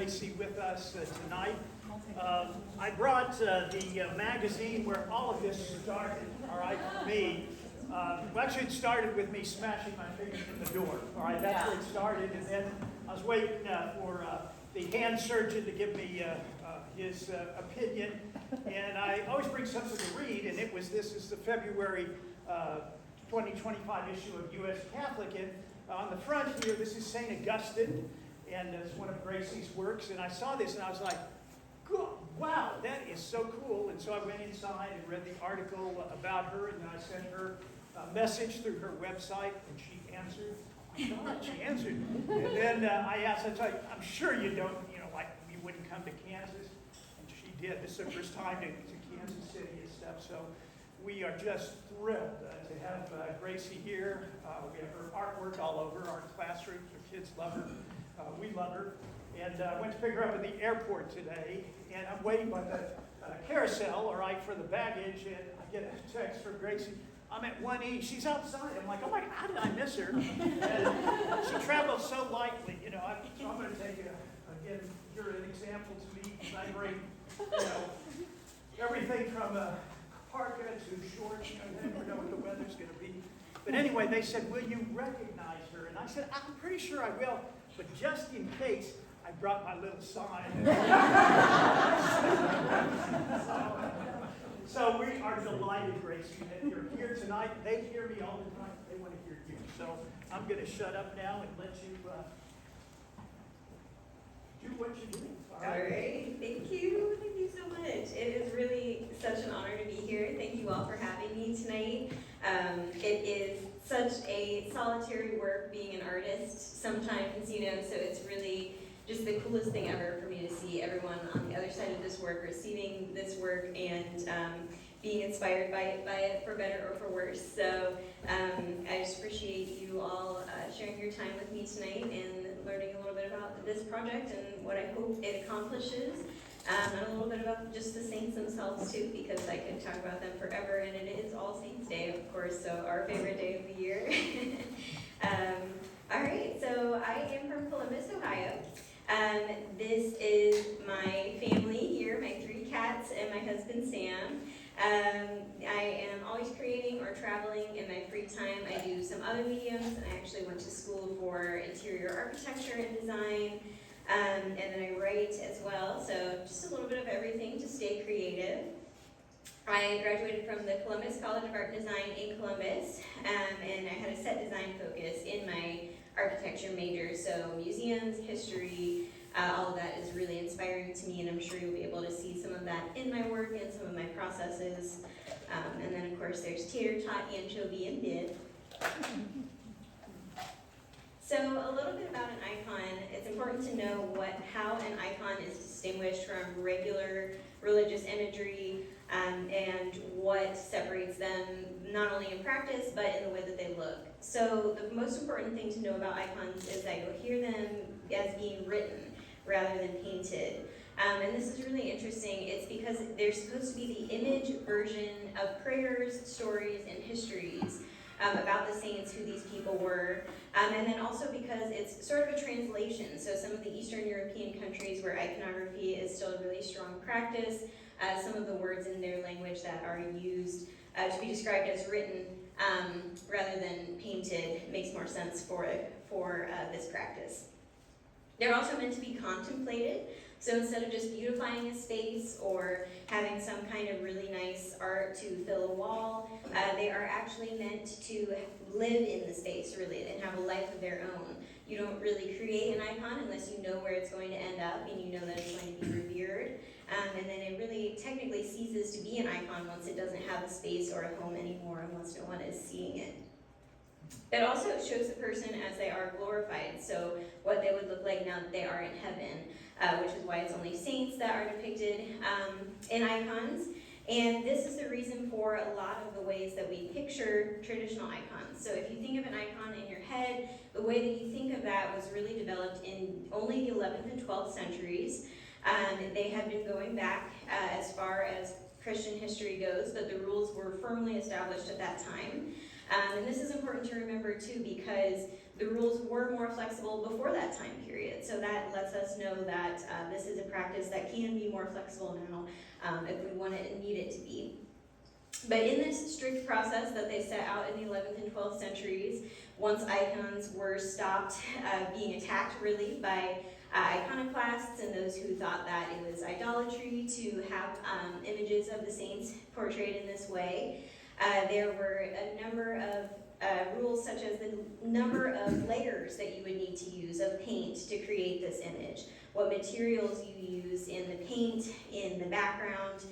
Gracie with us tonight. I brought the magazine where all of this started, all right, for me. Well, actually, it started with me smashing my fingers in the door, all right, that's where it started, and then I was waiting for the hand surgeon to give me his opinion, and I always bring something to read, and this is the February 2025 issue of U.S. Catholic, and on the front here, this is St. Augustine, and it's one of Gracie's works, and I saw this and I was like, wow, that is so cool. And so I went inside and read the article about her, and then I sent her a message through her website, and she answered. God, she answered. And then I asked, I was like, I'm sure you don't, like you wouldn't come to Kansas. And she did. This is her first time to Kansas City and stuff. So we are just thrilled to have Gracie here. We have her artwork all over our classrooms. Our kids love her. We love her. And I went to pick her up at the airport today, and I'm waiting by the carousel, all right, for the baggage, and I get a text from Gracie. I'm at 1E. She's outside. I'm like, oh my God, how did I miss her? And she travels so lightly, so I'm going to take again, you're an example to me, because I bring, everything from a parka to shorts. You never know what the weather's going to be. But anyway, they said, will you recognize her? And I said, I'm pretty sure I will, but just in case, I brought my little sign. So we are delighted, Gracie, that you're here tonight. They hear me all the time. They want to hear you. So I'm going to shut up now and let you do what you do. All right. Thank you. Thank you so much. It is really such an honor to be here. Thank you all for having me tonight. It is such a solitary work being an artist sometimes, so it's really just the coolest thing ever for me to see everyone on the other side of this work receiving this work and being inspired by it for better or for worse. So I just appreciate you all sharing your time with me tonight and learning a little bit about this project and what I hope it accomplishes. And a little bit about just the saints themselves too, because I could talk about them forever, and it is All Saints Day, of course, so our favorite day of the year. All right, so I am from Columbus, Ohio. This is my family here, my 3 cats and my husband Sam. I am always creating or traveling in my free time. I do some other mediums, and I actually went to school for interior architecture and design, and then I write as well, so just a little bit of everything to stay creative. I graduated from the Columbus College of Art and Design in Columbus, and I had a set design focus in my architecture major, so museums, history, all of that is really inspiring to me, and I'm sure you'll be able to see some of that in my work and some of my processes. And then of course there's tater tot, anchovy, and bib. So a little bit about an icon. It's important to know how an icon is distinguished from regular religious imagery, and what separates them not only in practice but in the way that they look. So the most important thing to know about icons is that you'll hear them as being written rather than painted. And this is really interesting. It's because they're supposed to be the image version of prayers, stories, and histories about the saints, who these people were, and then also because it's sort of a translation. So some of the Eastern European countries where iconography is still a really strong practice, some of the words in their language that are used to be described as written rather than painted makes more sense for this practice. They're also meant to be contemplated. So instead of just beautifying a space or having some kind of really nice art to fill a wall, they are actually meant to live in the space, really, and have a life of their own. You don't really create an icon unless you know where it's going to end up and you know that it's going to be revered. And then it really technically ceases to be an icon once it doesn't have a space or a home anymore and once no one is seeing it. It also shows the person as they are glorified, so what they would look like now that they are in heaven, which is why it's only saints that are depicted in icons. And this is the reason for a lot of the ways that we picture traditional icons. So if you think of an icon in your head, the way that you think of that was really developed in only the 11th and 12th centuries. They had been going back as far as Christian history goes, but the rules were firmly established at that time. And this is important to remember too, because the rules were more flexible before that time period. So that lets us know that this is a practice that can be more flexible now if we want it and need it to be. But in this strict process that they set out in the 11th and 12th centuries, once icons were stopped being attacked really by iconoclasts and those who thought that it was idolatry to have images of the saints portrayed in this way, there were a number of rules such as the number of layers that you would need to use of paint to create this image, what materials you use in the paint, in the background,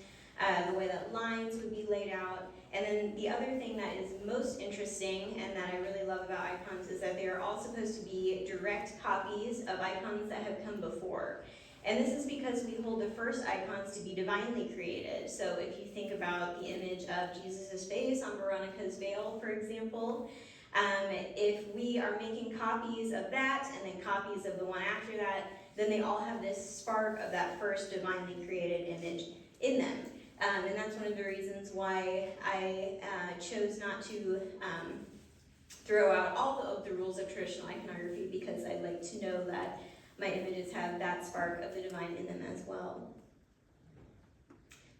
the way that lines would be laid out. And then the other thing that is most interesting and that I really love about icons is that they are all supposed to be direct copies of icons that have come before. And this is because we hold the first icons to be divinely created. So if you think about the image of Jesus' face on Veronica's veil, for example, if we are making copies of that and then copies of the one after that, then they all have this spark of that first divinely created image in them. And that's one of the reasons why I chose not to throw out all of the rules of traditional iconography, because I like to know that my images have that spark of the divine in them as well.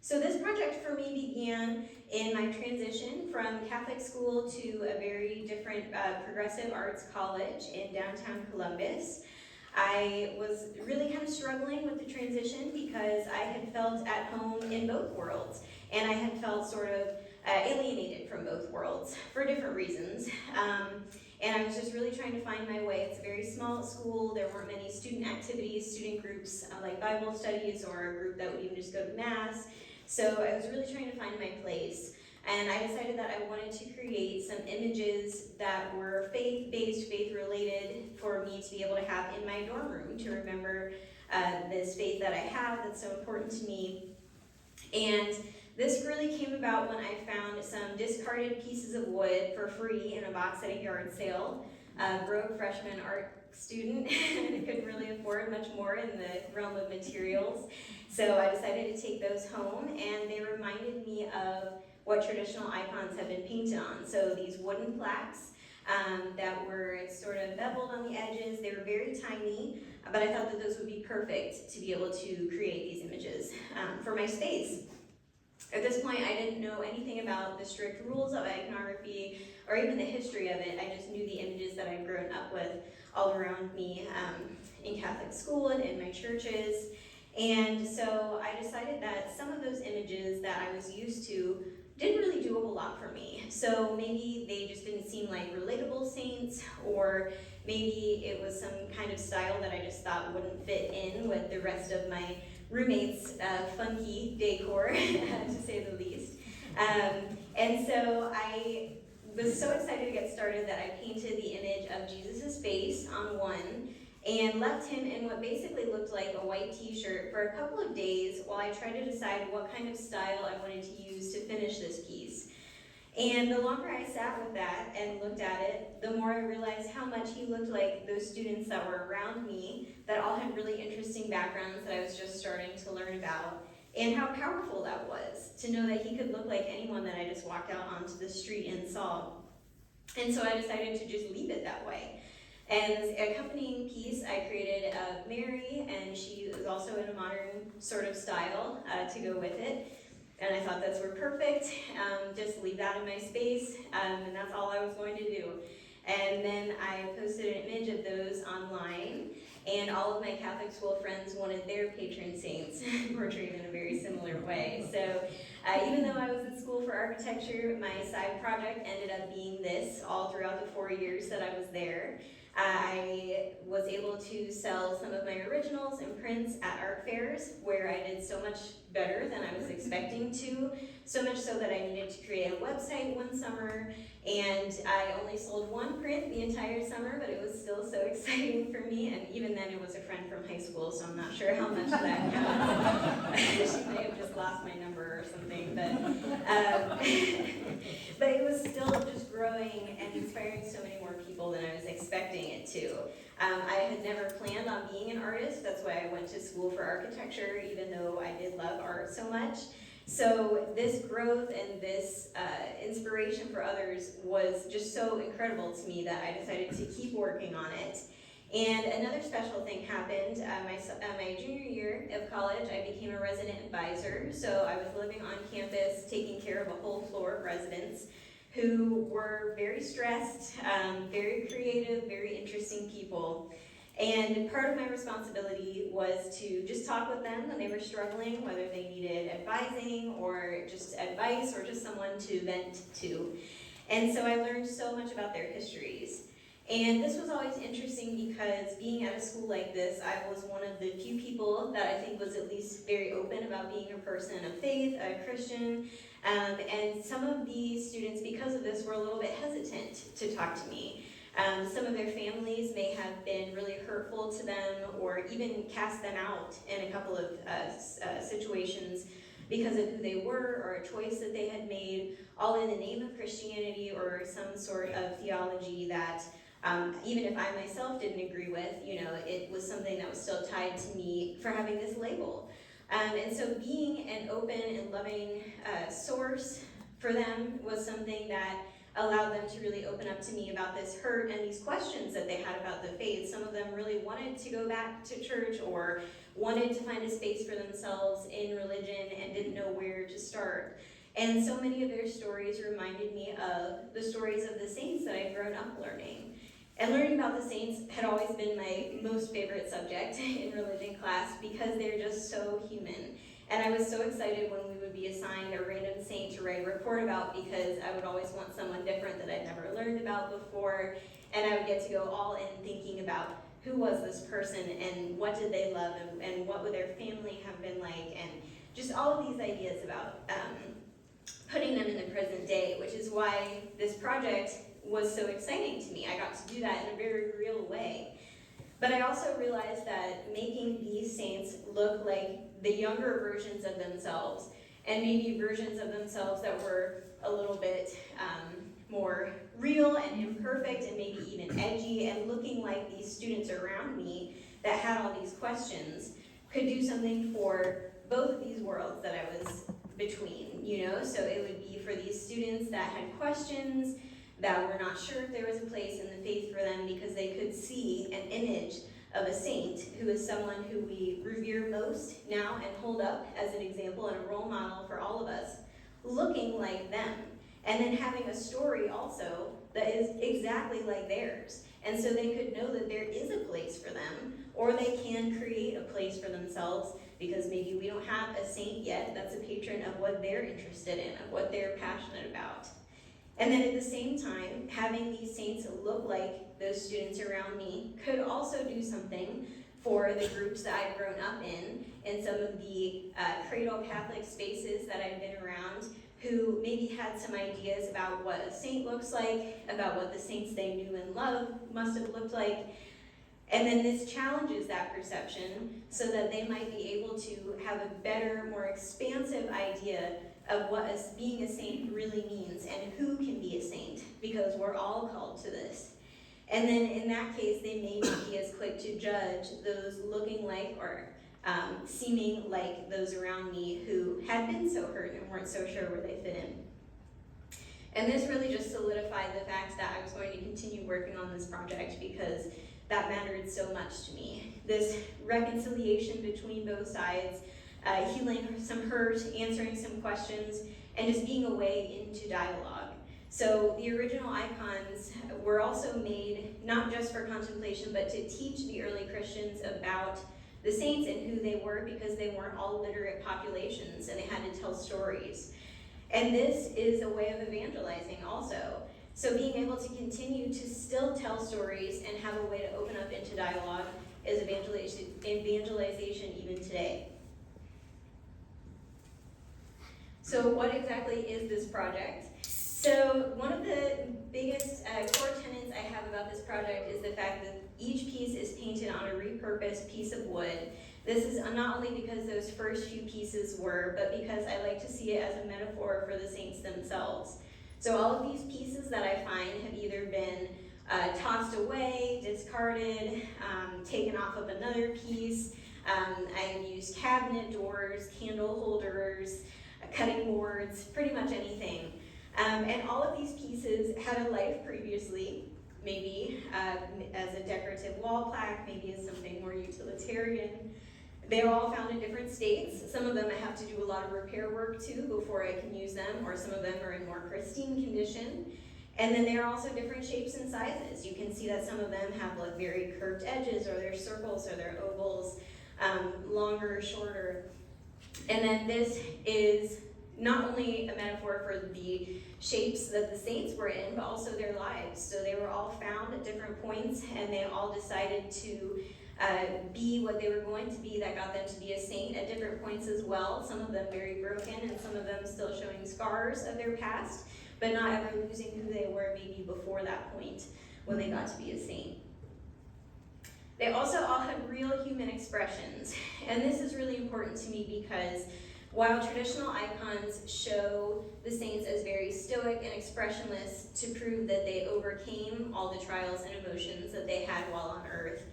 So this project for me began in my transition from Catholic school to a very different progressive arts college in downtown Columbus. I was really kind of struggling with the transition because I had felt at home in both worlds, and I had felt sort of alienated from both worlds for different reasons. And I was just really trying to find my way. It's a very small school. There weren't many student activities, student groups like Bible studies, or a group that would even just go to Mass. So I was really trying to find my place. And I decided that I wanted to create some images that were faith-based, faith-related, for me to be able to have in my dorm room to remember this faith that I have that's so important to me. And this really came about when I found some discarded pieces of wood for free in a box at a yard sale. A broke freshman art student couldn't really afford much more in the realm of materials. So I decided to take those home, and they reminded me of what traditional icons have been painted on. So these wooden plaques that were sort of beveled on the edges. They were very tiny, but I thought that those would be perfect to be able to create these images for my space. At this point, I didn't know anything about the strict rules of iconography or even the history of it. I just knew the images that I'd grown up with all around me in Catholic school and in my churches. And so I decided that some of those images that I was used to didn't really do a whole lot for me. So maybe they just didn't seem like relatable saints, or maybe it was some kind of style that I just thought wouldn't fit in with the rest of my roommates' funky decor, to say the least. And so I was so excited to get started that I painted the image of Jesus' face on one and left him in what basically looked like a white t-shirt for a couple of days while I tried to decide what kind of style I wanted to use to finish this piece. And the longer I sat with that and looked at it, the more I realized how much he looked like those students that were around me that all had really interesting backgrounds that I was just starting to learn about, and how powerful that was to know that he could look like anyone that I just walked out onto the street and saw. And so I decided to just leave it that way. And as an accompanying piece, I created Mary, and she was also in a modern sort of style to go with it. And I thought those were perfect, just leave that in my space, and that's all I was going to do. And then I posted an image of those online, and all of my Catholic school friends wanted their patron saints portrayed in a very similar way. So even though I was in school for architecture, my side project ended up being this all throughout the 4 years that I was there. I was able to sell some of my originals and prints at art fairs, where I did so much better than I was expecting to, so much so that I needed to create a website one summer, and I only sold one print the entire summer, but it was still so exciting for me, and even then it was a friend from high school, so I'm not sure how much that counts. She may have just lost my number or something, but it was still just growing and inspiring so many more people than I was expecting it to. I had never planned on being an artist. That's why I went to school for architecture, even though I did love art so much. So this growth and this inspiration for others was just so incredible to me that I decided to keep working on it. And another special thing happened. My junior year of college, I became a resident advisor. So I was living on campus, taking care of a whole floor of residents who were very stressed, very creative, very interesting people. And part of my responsibility was to just talk with them when they were struggling, whether they needed advising or just advice or just someone to vent to. And so I learned so much about their histories. And this was always interesting because being at a school like this, I was one of the few people that I think was at least very open about being a person of faith, a Christian. And some of the students, because of this, were a little bit hesitant to talk to me. Some of their families may have been really hurtful to them or even cast them out in a couple of situations because of who they were or a choice that they had made, all in the name of Christianity or some sort of theology that even if I myself didn't agree with, it was something that was still tied to me for having this label. And so being an open and loving source for them was something that allowed them to really open up to me about this hurt and these questions that they had about the faith. Some of them really wanted to go back to church or wanted to find a space for themselves in religion and didn't know where to start. And so many of their stories reminded me of the stories of the saints that I'd grown up learning. And learning about the saints had always been my most favorite subject in religion class because they're just so human. And I was so excited when we would be assigned a random saint to write a report about because I would always want someone different that I'd never learned about before. And I would get to go all in thinking about who was this person and what did they love and what would their family have been like and just all of these ideas about putting them in the present day, which is why this project was so exciting to me. I got to do that in a very real way. But I also realized that making these saints look like the younger versions of themselves, and maybe versions of themselves that were a little bit more real and imperfect and maybe even edgy and looking like these students around me that had all these questions, could do something for both of these worlds that I was between, So it would be for these students that had questions, that were not sure if there was a place in the faith for them because they could see an image of a saint who is someone who we revere most now and hold up as an example and a role model for all of us, looking like them. And then having a story also that is exactly like theirs. And so they could know that there is a place for them, or they can create a place for themselves because maybe we don't have a saint yet that's a patron of what they're interested in, of what they're passionate about. And then at the same time, having these saints look like those students around me could also do something for the groups that I've grown up in some of the cradle Catholic spaces that I've been around, who maybe had some ideas about what a saint looks like, about what the saints they knew and loved must have looked like. And then this challenges that perception so that they might be able to have a better, more expansive idea of what being a saint really means and who can be a saint, because we're all called to this. And then in that case, they may not be as quick to judge those looking like or seeming like those around me who had been so hurt and weren't so sure where they fit in. And this really just solidified the fact that I was going to continue working on this project because that mattered so much to me. This reconciliation between both sides, healing some hurt, answering some questions, and just being a way into dialogue. So the original icons were also made not just for contemplation, but to teach the early Christians about the saints and who they were, because they weren't all literate populations and they had to tell stories. And this is a way of evangelizing also. So being able to continue to still tell stories and have a way to open up into dialogue is evangelization even today. So what exactly is this project? So one of the biggest core tenets I have about this project is the fact that each piece is painted on a repurposed piece of wood. This is not only because those first few pieces were, but because I like to see it as a metaphor for the saints themselves. So all of these pieces that I find have either been tossed away, discarded, taken off of another piece. I've used cabinet doors, candle holders, cutting boards, pretty much anything. And all of these pieces had a life previously, maybe as a decorative wall plaque, maybe as something more utilitarian. They're all found in different states. Some of them I have to do a lot of repair work to before I can use them, or some of them are in more pristine condition. And then there are also different shapes and sizes. You can see that some of them have like very curved edges, or they're circles, or they're ovals, longer, shorter. And then this is not only a metaphor for the shapes that the saints were in, but also their lives. So they were all found at different points, and they all decided to be what they were going to be that got them to be a saint at different points as well. Some of them very broken, and some of them still showing scars of their past, but not ever losing who they were maybe before that point when they got to be a saint. They also all had real human expressions, and this is really important to me because while traditional icons show the saints as very stoic and expressionless to prove that they overcame all the trials and emotions that they had while on earth,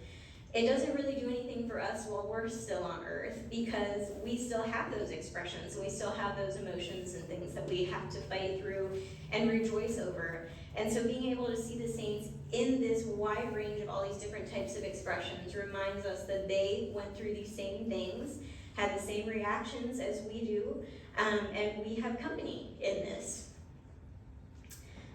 it doesn't really do anything for us while we're still on earth, because we still have those expressions and we still have those emotions and things that we have to fight through and rejoice over. And so being able to see the saints in this wide range of all these different types of expressions reminds us that they went through these same things, had the same reactions as we do, and we have company in this.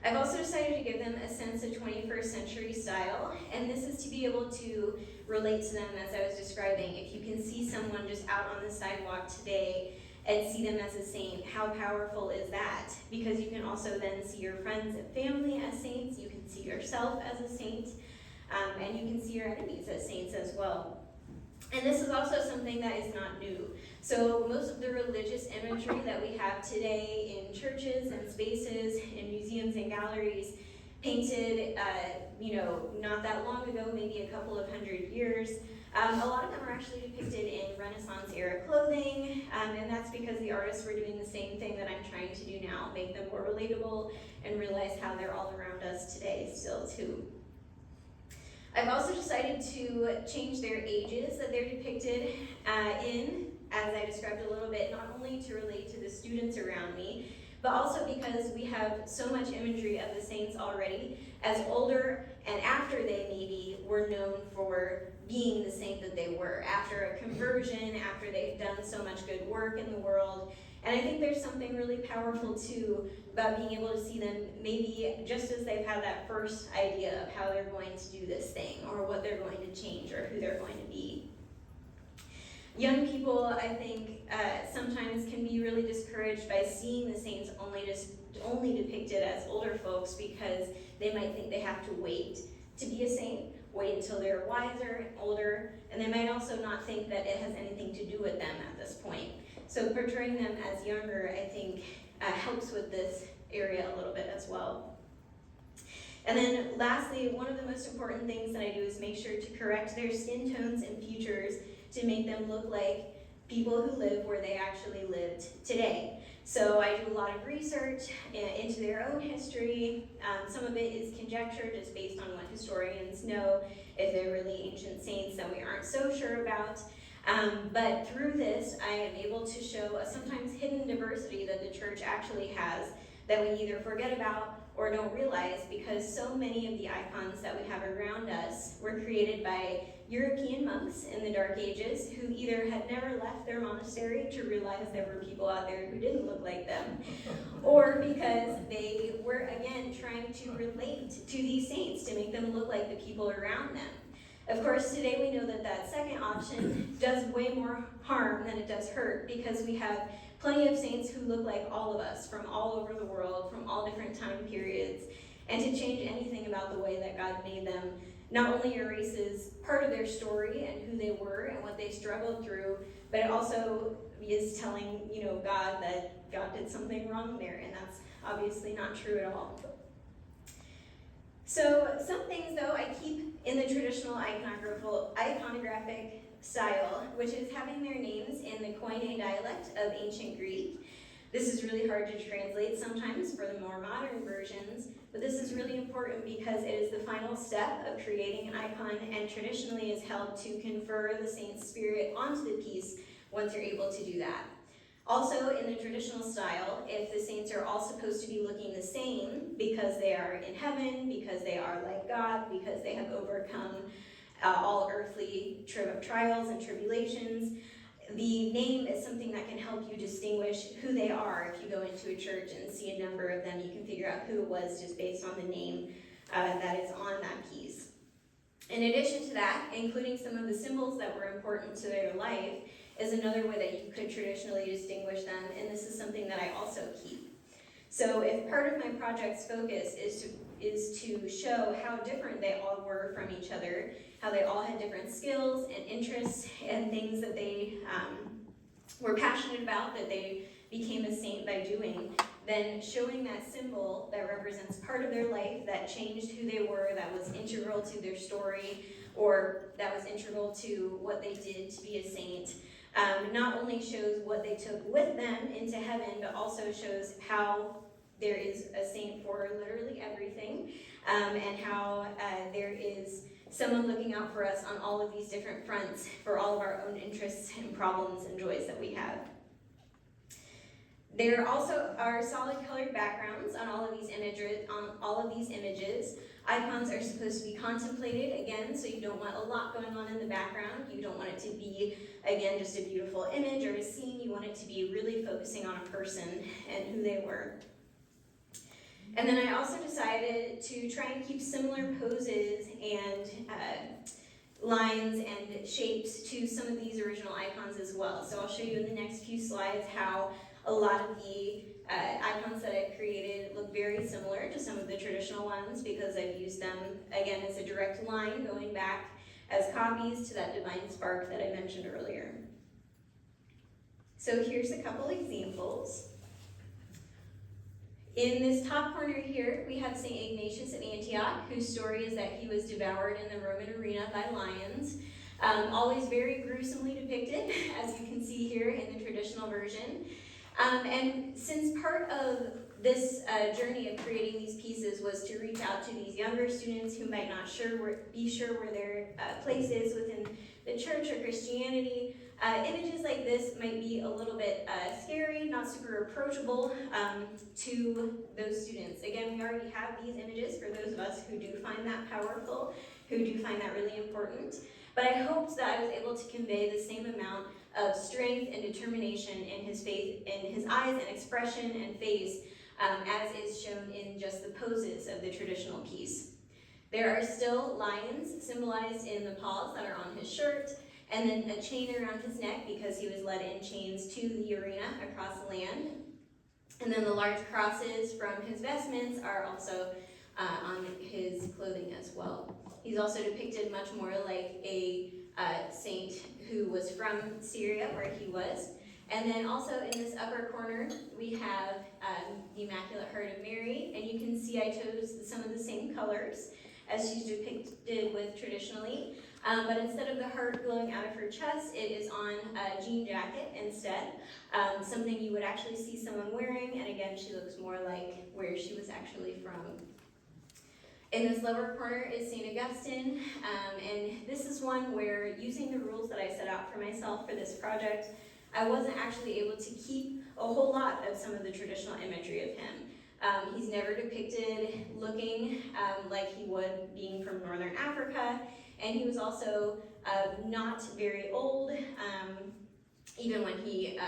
I've also decided to give them a sense of 21st century style, and this is to be able to relate to them as I was describing. If you can see someone just out on the sidewalk today and see them as a saint, how powerful is that? Because you can also then see your friends and family as saints, you can see yourself as a saint, and you can see your enemies as saints as well. And this is also something that is not new. So most of the religious imagery that we have today in churches and spaces, in museums and galleries, painted, not that long ago, maybe a couple of hundred years, a lot of them are actually depicted in Renaissance era clothing, and that's because the artists were doing the same thing that I'm trying to do now, make them more relatable and realize how they're all around us today still too. I've also decided to change their ages that they're depicted in, as I described a little bit, not only to relate to the students around me, but also because we have so much imagery of the saints already, as older and after they maybe were known for being the saint that they were, after a conversion, after they've done so much good work in the world. And I think there's something really powerful too about being able to see them maybe just as they've had that first idea of how they're going to do this thing, or what they're going to change, or who they're going to be. Young people, I think, sometimes can be really discouraged by seeing the saints only depicted as older folks, because they might think they have to wait to be a saint, wait until they're wiser and older, and they might also not think that it has anything to do with them at this point. So portraying them as younger, I think, helps with this area a little bit as well. And then lastly, one of the most important things that I do is make sure to correct their skin tones and features to make them look like people who live where they actually lived today. So I do a lot of research into their own history. Some of it is conjecture, just based on what historians know, if they're really ancient saints that we aren't so sure about. But through this, I am able to show a sometimes hidden diversity that the church actually has that we either forget about or don't realize, because so many of the icons that we have around us were created by European monks in the Dark Ages who either had never left their monastery to realize there were people out there who didn't look like them, or because they were, again, trying to relate to these saints to make them look like the people around them. Of course, today we know that that second option does way more harm than it does hurt, because we have plenty of saints who look like all of us from all over the world, from all different time periods, and to change anything about the way that God made them not only erases part of their story and who they were and what they struggled through, but it also is telling, God that God did something wrong there, and that's obviously not true at all. So some things, though, I keep in the traditional iconographic style, which is having their names in the Koine dialect of ancient Greek. This is really hard to translate sometimes for the more modern versions, but this is really important because it is the final step of creating an icon, and traditionally is held to confer the saint's spirit onto the piece once you're able to do that. Also, in the traditional style, if the saints are all supposed to be looking the same because they are in heaven, because they are like God, because they have overcome all earthly trials and tribulations, the name is something that can help you distinguish who they are. If you go into a church and see a number of them, you can figure out who it was just based on the name that is on that piece. In addition to that, including some of the symbols that were important to their life is another way that you could traditionally distinguish them, and this is something that I also keep. So if part of my project's focus is to show how different they all were from each other, how they all had different skills and interests and things that they were passionate about, that they became a saint by doing, then showing that symbol that represents part of their life that changed who they were, that was integral to their story, or that was integral to what they did to be a saint, not only shows what they took with them into heaven, but also shows how there is a saint for literally everything, and how there is someone looking out for us on all of these different fronts for all of our own interests and problems and joys that we have. There also are solid colored backgrounds on all of these images. Icons are supposed to be contemplated, again, so you don't want a lot going on in the background. You don't want it to be, again, just a beautiful image or a scene. You want it to be really focusing on a person and who they were. And then I also decided to try and keep similar poses and lines and shapes to some of these original icons as well. So I'll show you in the next few slides how a lot of the icons that I've created look very similar to some of the traditional ones because I've used them, again, as a direct line going back as copies to that divine spark that I mentioned earlier. So here's a couple examples. In this top corner here, we have St. Ignatius of Antioch, whose story is that he was devoured in the Roman arena by lions. Always very gruesomely depicted, as you can see here in the traditional version. And since part of this journey of creating these pieces was to reach out to these younger students who might not be sure where their place is within the church or Christianity, images like this might be a little bit scary, not super approachable to those students. Again, we already have these images for those of us who do find that powerful, who do find that really important. But I hoped that I was able to convey the same amount of strength and determination in his faith, in his eyes and expression and face, as is shown in just the poses of the traditional piece. There are still lions symbolized in the paws that are on his shirt, and then a chain around his neck because he was led in chains to the arena across the land. And then the large crosses from his vestments are also on his clothing as well. He's also depicted much more like a saint who was from Syria, where he was. And then also in this upper corner, we have the Immaculate Heart of Mary, and you can see I chose some of the same colors as she's depicted with traditionally. But instead of the heart glowing out of her chest, it is on a jean jacket instead, something you would actually see someone wearing, and again, she looks more like where she was actually from. In this lower corner is St. Augustine, and this is one where, using the rules that I set out for myself for this project, I wasn't actually able to keep a whole lot of some of the traditional imagery of him. He's never depicted looking like he would being from Northern Africa, and he was also not very old, even when he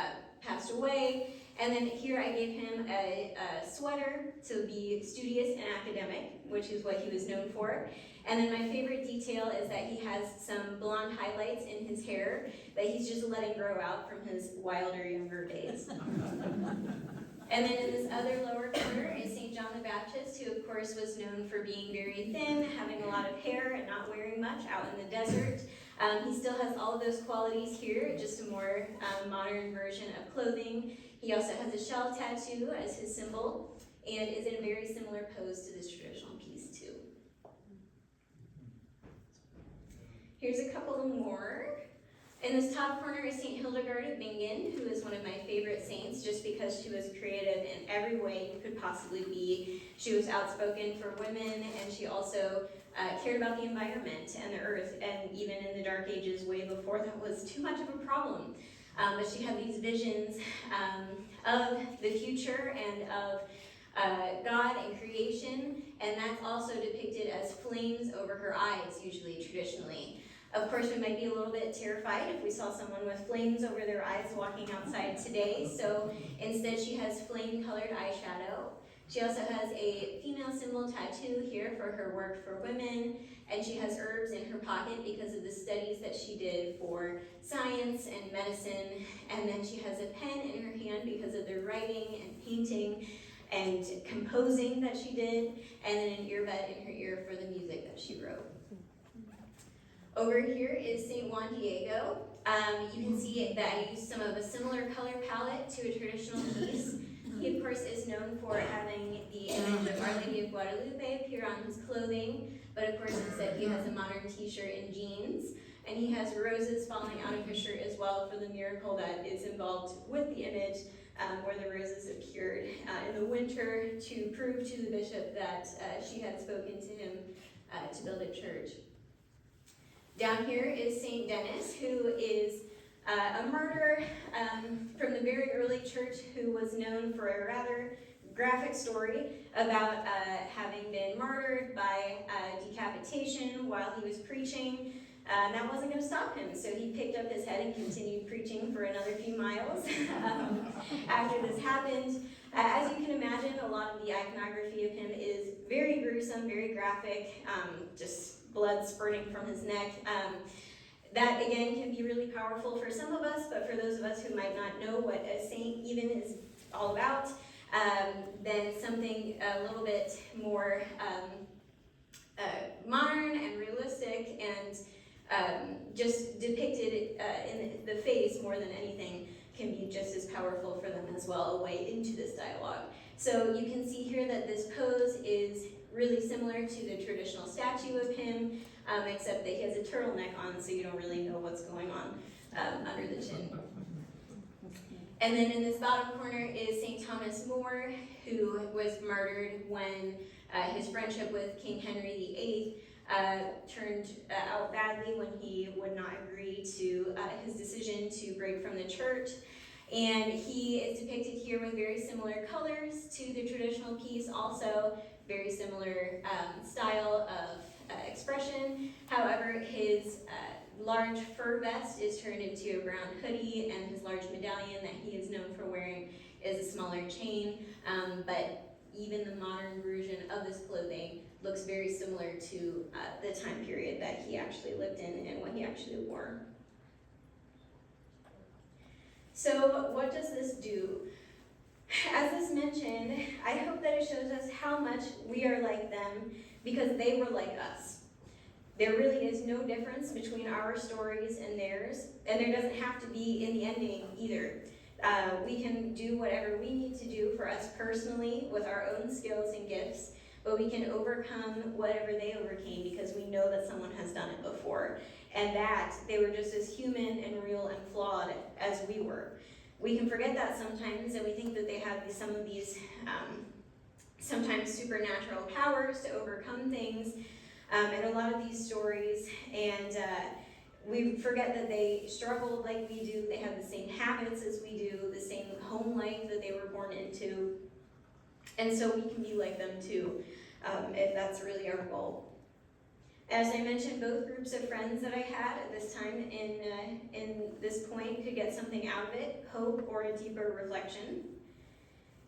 passed away. And then here I gave him a sweater to be studious and academic, which is what he was known for. And then my favorite detail is that he has some blonde highlights in his hair that he's just letting grow out from his wilder younger days. And then in this other lower corner is St. John the Baptist, who of course was known for being very thin, having a lot of hair, and not wearing much out in the desert. He still has all of those qualities here, just a more modern version of clothing. He also has a shell tattoo as his symbol, and is in a very similar pose to this traditional piece too. Here's a couple more. In this top corner is St. Hildegard of Bingen, who is one of my favorite saints just because she was creative in every way you could possibly be. She was outspoken for women, and she also cared about the environment and the earth, and even in the Dark Ages, way before that was too much of a problem. but she had these visions of the future and of God and creation, and that's also depicted as flames over her eyes, usually, traditionally. Of course, we might be a little bit terrified if we saw someone with flames over their eyes walking outside today, so instead she has flame-colored eyeshadow. She also has a female symbol tattoo here for her work for women, and she has herbs in her pocket because of the studies that she did for science and medicine, and then she has a pen in her hand because of the writing and painting and composing that she did, and then an earbud in her ear for the music that she wrote. Over here is St. Juan Diego. You can see that I used some of a similar color palette to a traditional piece. He, of course, is known for having the image of Our Lady of Guadalupe appear on his clothing, but of course instead he has a modern t-shirt and jeans, and he has roses falling out of his shirt as well for the miracle that is involved with the image, where the roses appeared in the winter to prove to the bishop that she had spoken to him to build a church. Down here is St. Denis, who is a martyr from the very early church who was known for a rather graphic story about having been martyred by decapitation while he was preaching. That wasn't going to stop him, so he picked up his head and continued preaching for another few miles after this happened. As you can imagine, a lot of the iconography of him is very gruesome, very graphic, just blood spurting from his neck. That, again, can be really powerful for some of us, but for those of us who might not know what a saint even is all about, then something a little bit more modern and realistic and just depicted in the face more than anything can be just as powerful for them as well, a way into this dialogue. So you can see here that this pose is really similar to the traditional statue of him, except that he has a turtleneck on, so you don't really know what's going on under the chin. And then in this bottom corner is St. Thomas More, who was martyred when his friendship with King Henry VIII turned out badly when he would not agree to his decision to break from the church. And he is depicted here with very similar colors to the traditional piece, also very similar style of expression. However, his large fur vest is turned into a brown hoodie, and his large medallion that he is known for wearing is a smaller chain. But even the modern version of this clothing looks very similar to the time period that he actually lived in and what he actually wore. So what does this do? As this mentioned, I hope that it shows us how much we are like them because they were like us. There really is no difference between our stories and theirs, and there doesn't have to be in the ending either. We can do whatever we need to do for us personally with our own skills and gifts, but we can overcome whatever they overcame because we know that someone has done it before, and that they were just as human and real and flawed as we were. We can forget that sometimes, and we think that they have some of these sometimes supernatural powers to overcome things, and a lot of these stories, and we forget that they struggled like we do, they have the same habits as we do, the same home life that they were born into, and so we can be like them too, if that's really our goal. As I mentioned, both groups of friends that I had at this time in this point could get something out of it, hope or a deeper reflection.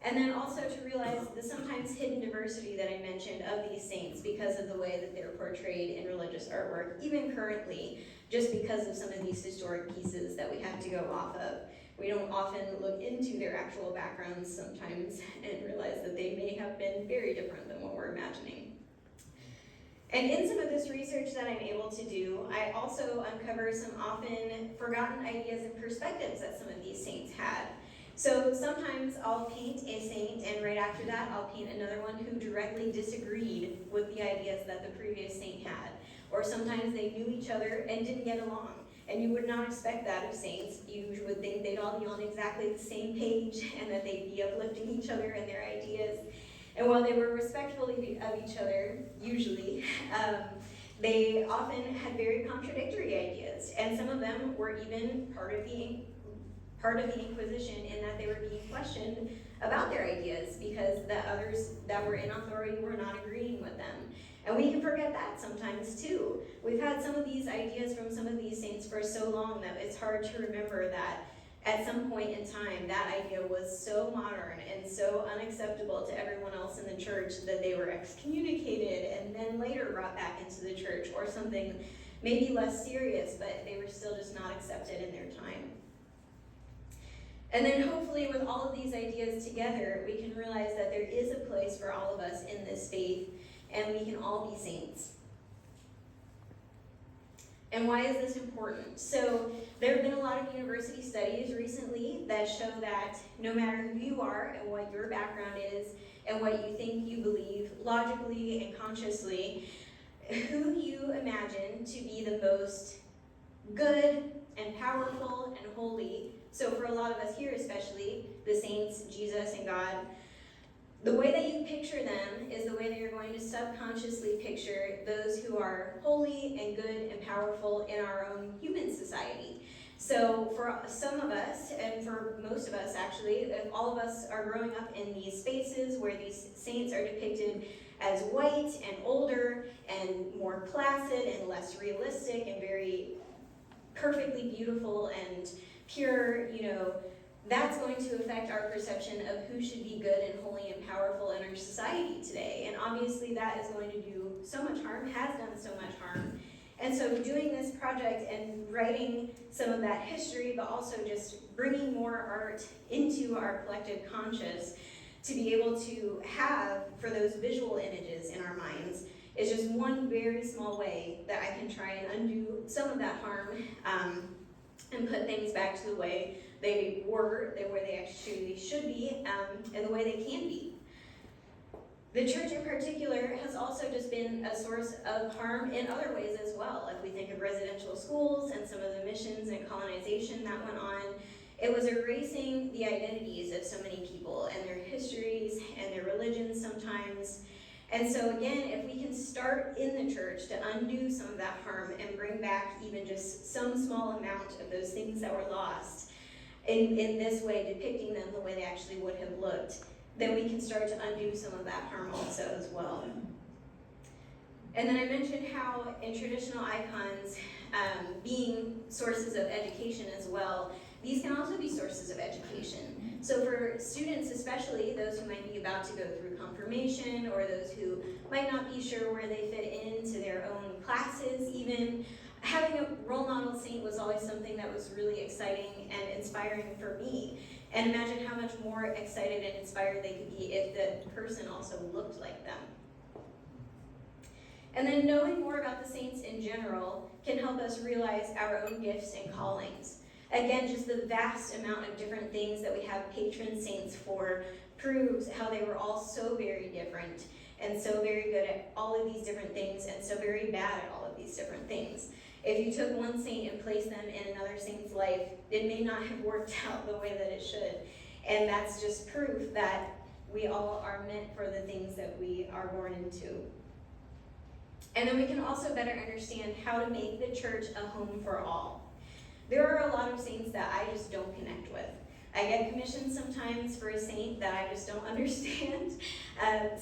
And then also to realize the sometimes hidden diversity that I mentioned of these saints because of the way that they're portrayed in religious artwork, even currently, just because of some of these historic pieces that we have to go off of. We don't often look into their actual backgrounds sometimes and realize that they may have been very different than what we're imagining. And in some of this research that I'm able to do, I also uncover some often forgotten ideas and perspectives that some of these saints had. So sometimes I'll paint a saint, and right after that I'll paint another one who directly disagreed with the ideas that the previous saint had. Or sometimes they knew each other and didn't get along. And you would not expect that of saints. You would think they'd all be on exactly the same page and that they'd be uplifting each other and their ideas. And while they were respectful of each other, usually, they often had very contradictory ideas. And some of them were even part of the part of the Inquisition in that they were being questioned about their ideas because the others that were in authority were not agreeing with them. And we can forget that sometimes too. We've had some of these ideas from some of these saints for so long that it's hard to remember that at some point in time that idea was so modern and so unacceptable to everyone else in the church that they were excommunicated and then later brought back into the church, or something maybe less serious, but they were still just not accepted in their time. And then hopefully with all of these ideas together, we can realize that there is a place for all of us in this faith, and we can all be saints. And why is this important? So there have been a lot of university studies recently that show that no matter who you are and what your background is and what you think you believe logically and consciously, who you imagine to be the most good and powerful and holy, so for a lot of us here especially, the saints, Jesus and God, the way that you picture them is the way that you're going to subconsciously picture those who are holy and good and powerful in our own human society. So for some of us, and for most of us actually, if all of us are growing up in these spaces where these saints are depicted as white and older and more placid and less realistic and very perfectly beautiful and pure, that's going to affect our perception of who should be good and holy and powerful in our society today. And obviously that is going to do so much harm, has done so much harm. And so doing this project and writing some of that history, but also just bringing more art into our collective conscious to be able to have for those visual images in our minds is just one very small way that I can try and undo some of that harm and put things back to the way they were, the way they actually should be, and the way they can be. The church in particular has also just been a source of harm in other ways as well. If we think of residential schools and some of the missions and colonization that went on, it was erasing the identities of so many people and their histories and their religions sometimes. And so again, if we can start in the church to undo some of that harm and bring back even just some small amount of those things that were lost, in this way, depicting them the way they actually would have looked, then we can start to undo some of that harm also as well. And then I mentioned how in traditional icons, being sources of education as well, these can also be sources of education. So for students especially, those who might be about to go through confirmation, or those who might not be sure where they fit into their own classes even, having a role model saint was always something that was really exciting and inspiring for me. And imagine how much more excited and inspired they could be if the person also looked like them. And then knowing more about the saints in general can help us realize our own gifts and callings. Again, just the vast amount of different things that we have patron saints for proves how they were all so very different and so very good at all of these different things and so very bad at all of these different things. If you took one saint and placed them in another saint's life, it may not have worked out the way that it should. And that's just proof that we all are meant for the things that we are born into. And then we can also better understand how to make the church a home for all. There are a lot of saints that I just don't connect with. I get commissioned sometimes for a saint that I just don't understand,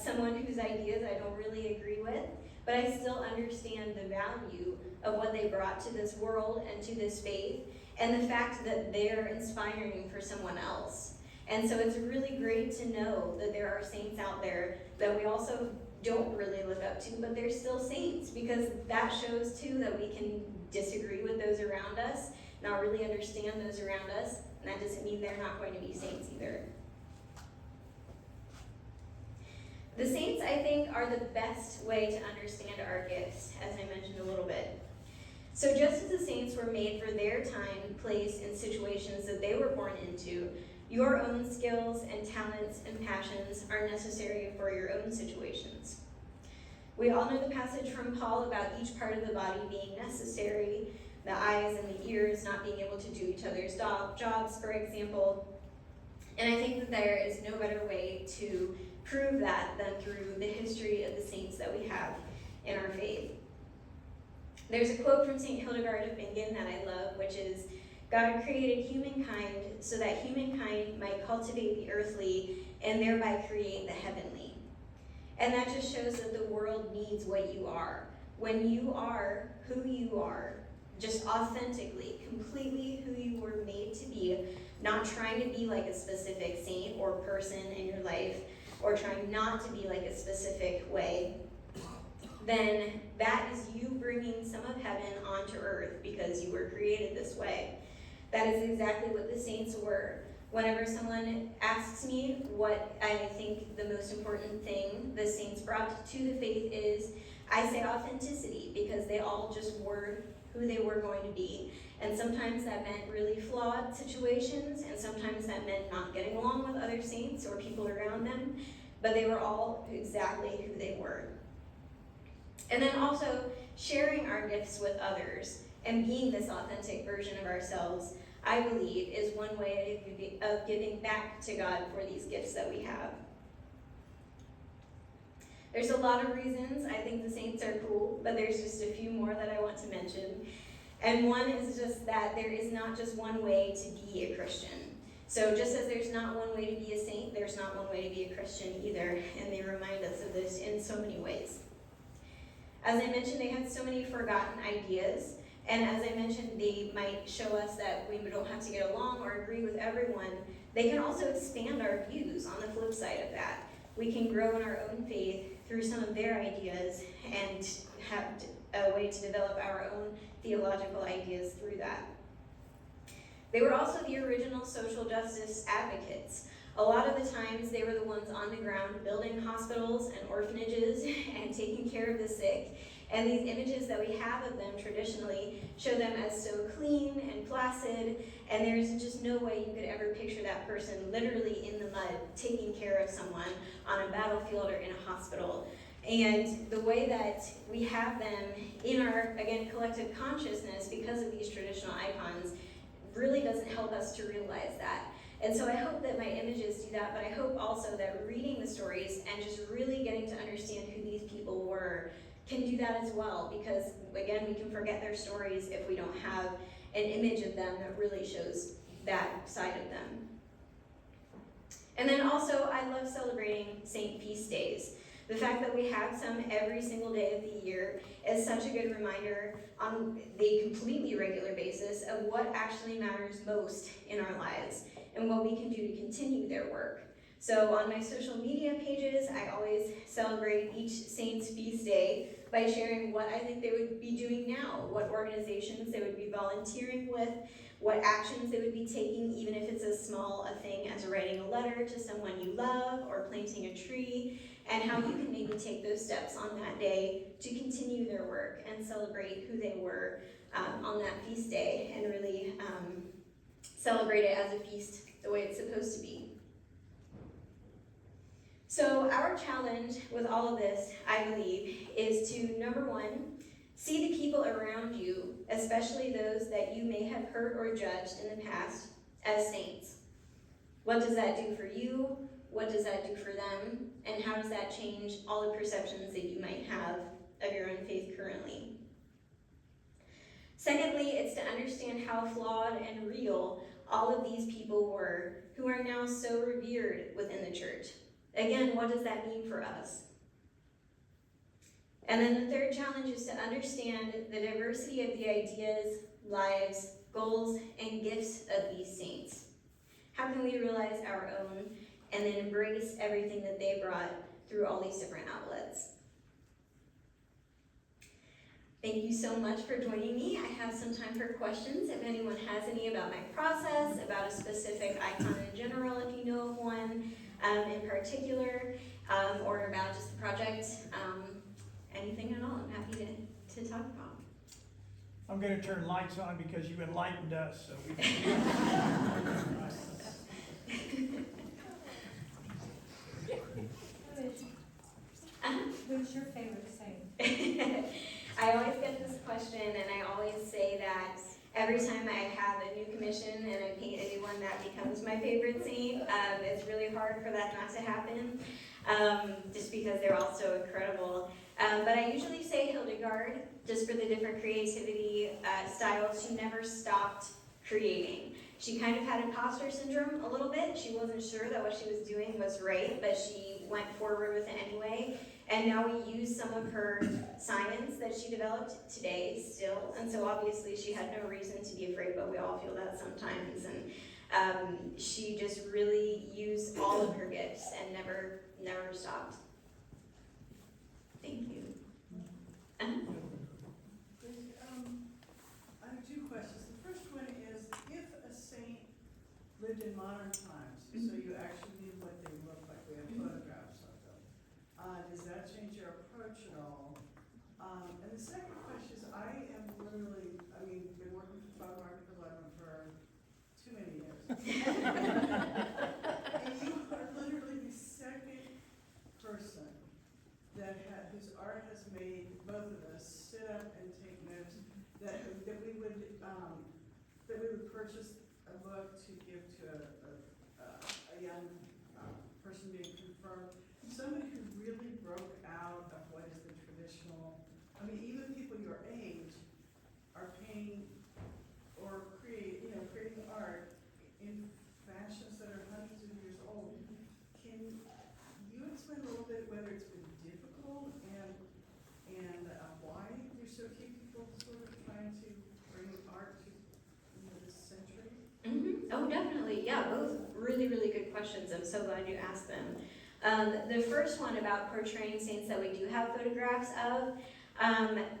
someone whose ideas I don't really agree with, but I still understand the value of what they brought to this world and to this faith, and the fact that they're inspiring for someone else. And so it's really great to know that there are saints out there that we also don't really look up to, but they're still saints, because that shows too that we can disagree with those around us, not really understand those around us, and that doesn't mean they're not going to be saints either. The saints, I think, are the best way to understand our gifts, as I mentioned a little bit. So just as the saints were made for their time, place, and situations that they were born into, your own skills and talents and passions are necessary for your own situations. We all know the passage from Paul about each part of the body being necessary, the eyes and the ears not being able to do each other's jobs, for example. And I think that there is no better way to prove that than through the history of the saints that we have in our faith. There's a quote from St. Hildegard of Bingen that I love, which is, God created humankind so that humankind might cultivate the earthly and thereby create the heavenly. And that just shows that the world needs what you are. When you are who you are, just authentically, completely who you were made to be, not trying to be like a specific saint or person in your life, or trying not to be like a specific way, then that is you bringing some of heaven onto earth because you were created this way. That is exactly what the saints were. Whenever someone asks me what I think the most important thing the saints brought to the faith is, I say authenticity, because they all just were who they were going to be. And sometimes that meant really flawed situations, and sometimes that meant not getting along with other saints or people around them, but they were all exactly who they were. And then also sharing our gifts with others and being this authentic version of ourselves, I believe, is one way of giving back to God for these gifts that we have. There's a lot of reasons I think the saints are cool, but there's just a few more that I want to mention. And one is just that there is not just one way to be a Christian. So just as there's not one way to be a saint, there's not one way to be a Christian either, and they remind us of this in so many ways. As I mentioned, they had so many forgotten ideas, and as I mentioned, they might show us that we don't have to get along or agree with everyone. They can also expand our views on the flip side of that. We can grow in our own faith through some of their ideas and have a way to develop our own theological ideas through that. They were also the original social justice advocates. A lot of the times they were the ones on the ground building hospitals and orphanages and taking care of the sick. And these images that we have of them traditionally show them as so clean and placid, and there's just no way you could ever picture that person literally in the mud taking care of someone on a battlefield or in a hospital. And the way that we have them in our, again, collective consciousness because of these traditional icons really doesn't help us to realize that. And so I hope that my images do that, but I hope also that reading the stories and just really getting to understand who these people were can do that as well, because again, we can forget their stories if we don't have an image of them that really shows that side of them. And then also, I love celebrating saint feast days. The fact that we have some every single day of the year is such a good reminder on a completely regular basis of what actually matters most in our lives and what we can do to continue their work. So on my social media pages, I always celebrate each saint's feast day by sharing what I think they would be doing now, what organizations they would be volunteering with, what actions they would be taking, even if it's as small a thing as writing a letter to someone you love or planting a tree, and how you can maybe take those steps on that day to continue their work and celebrate who they were on that feast day and really celebrate it as a feast the way it's supposed to be. So our challenge with all of this, I believe, is to, number one, see the people around you, especially those that you may have hurt or judged in the past, as saints. What does that do for you? What does that do for them? And how does that change all the perceptions that you might have of your own faith currently? Secondly, it's to understand how flawed and real all of these people were who are now so revered within the church. Again, what does that mean for us? And then the third challenge is to understand the diversity of the ideas, lives, goals, and gifts of these saints. How can we realize our own and then embrace everything that they brought through all these different outlets? Thank you so much for joining me. I have some time for questions. If anyone has any about my process, about a specific icon in general, if you know of one in particular, or about just the project, anything at all, I'm happy to talk about. I'm going to turn lights on because you enlightened us. So we Who's your favorite saint? I always get this question, and I always say that every time I have a new commission and I paint a new one, that becomes my favorite saint. It's really hard for that not to happen, just because they're all so incredible. But I usually say Hildegard, just for the different creativity styles. She never stopped creating. She kind of had imposter syndrome a little bit. She wasn't sure that what she was doing was right, but she went forward with it anyway. And now we use some of her science that she developed today still. And so obviously she had no reason to be afraid, but we all feel that sometimes. And she just really used all of her gifts and never stopped. Thank you. Gracie, I have two questions. The first one is, if a saint lived in modern times, so you actually knew what they looked like, we have photographs of them, does that change your approach at all? And the second question is, I am literally, been working for Father Martin for 11 for too many years. And you are literally the second person whose art has made both of us sit up and take notes, that we would purchase a book to give to a young person being confirmed, somebody who really broke out of what is the traditional. Even people your age are painting or creating art in fashions that are hundreds of years old. Can you explain a little bit whether it's been difficult and why you're so few people sort of trying to bring art to this century? Oh, definitely. Yeah, both really, really good questions. I'm so glad you asked them. The first one about portraying saints that we do have photographs of,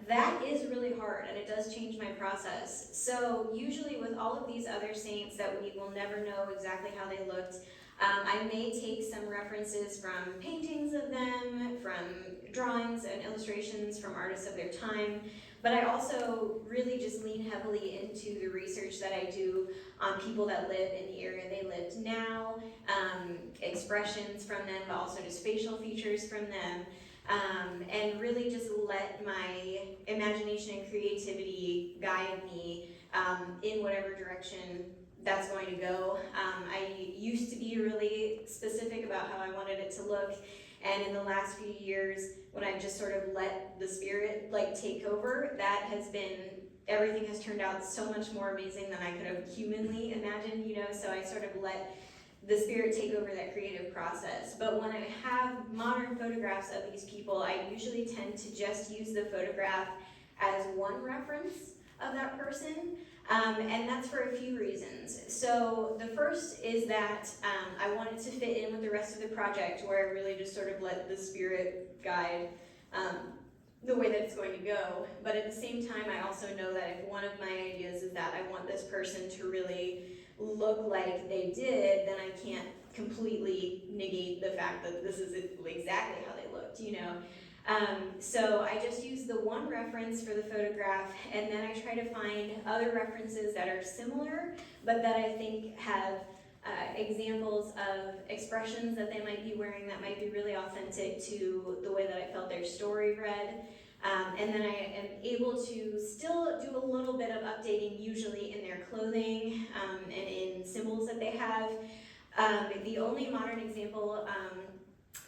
that is really hard, and it does change my process. So usually with all of these other saints that we will never know exactly how they looked, I may take some references from paintings of them, from drawings and illustrations from artists of their time, but I also really just lean heavily into the research that I do on people that live in the area they lived now, expressions from them, but also just facial features from them, and really just let my imagination and creativity guide me in whatever direction that's going to go. I used to be really specific about how I wanted it to look, and in the last few years, when I've just sort of let the spirit take over, everything has turned out so much more amazing than I could have humanly imagined, so I sort of let the spirit take over that creative process. But when I have modern photographs of these people, I usually tend to just use the photograph as one reference of that person. And that's for a few reasons. So the first is that I wanted to fit in with the rest of the project, where I really just sort of let the spirit guide the way that it's going to go. But at the same time, I also know that if one of my ideas is that I want this person to really look like they did, then I can't completely negate the fact that this is exactly how they looked, So I just use the one reference for the photograph, and then I try to find other references that are similar, but that I think have examples of expressions that they might be wearing that might be really authentic to the way that I felt their story read. And then I am able to still do a little bit of updating, usually in their clothing and in symbols that they have. The only modern example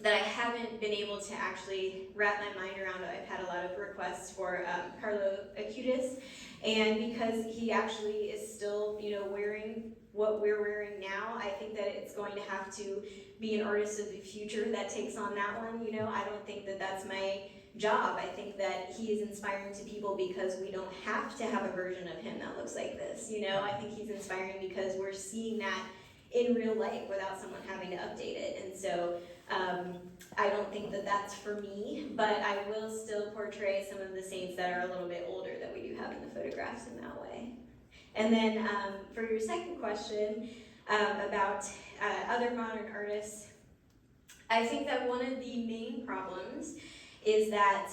that I haven't been able to actually wrap my mind around, I've had a lot of requests for Carlo Acutis, and because he actually is still, wearing what we're wearing now, I think that it's going to have to be an artist of the future that takes on that one. I don't think that that's my job. I think that he is inspiring to people because we don't have to have a version of him that looks like this. I think he's inspiring because we're seeing that in real life without someone having to update it. And so I don't think that that's for me, but I will still portray some of the saints that are a little bit older that we do have in the photographs in that way. And then for your second question about other modern artists, I think that one of the main problems is that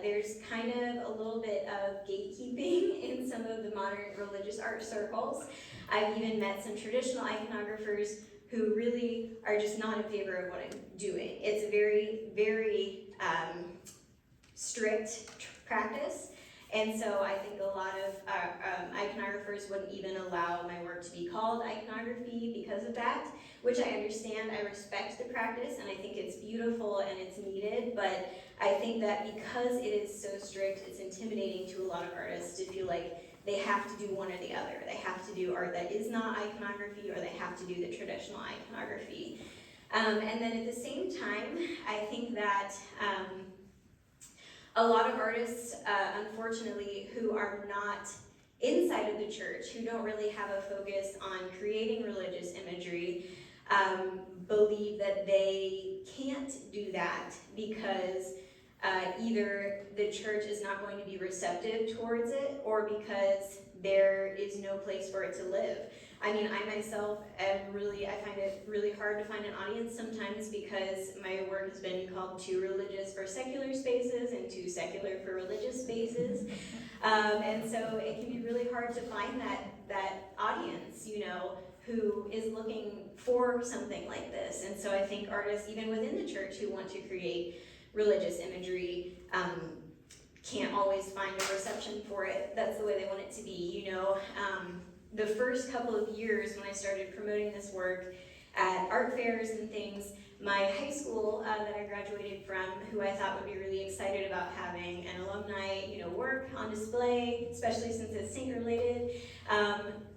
there's kind of a little bit of gatekeeping in some of the modern religious art circles. I've even met some traditional iconographers who really are just not in favor of what I'm doing. It's a very, very strict practice. And so I think a lot of iconographers wouldn't even allow my work to be called iconography because of that, which I understand. I respect the practice, and I think it's beautiful and it's needed, but I think that because it is so strict, it's intimidating to a lot of artists to feel like they have to do one or the other. They have to do art that is not iconography, or they have to do the traditional iconography. And then at the same time, I think that a lot of artists, unfortunately, who are not inside of the church, who don't really have a focus on creating religious imagery, believe that they can't do that because either the church is not going to be receptive towards it, or because there is no place for it to live. I mean, I myself I find it really hard to find an audience sometimes, because my work has been called too religious for secular spaces and too secular for religious spaces. And so it can be really hard to find that audience, you know, who is looking for something like this. And so I think artists, even within the church, who want to create religious imagery, can't always find a reception for it. That's the way they want it to be, you know. The first couple of years when I started promoting this work at art fairs and things, my high school that I graduated from, who I thought would be really excited about having an alumni, you know, work on display, especially since it's Saint related,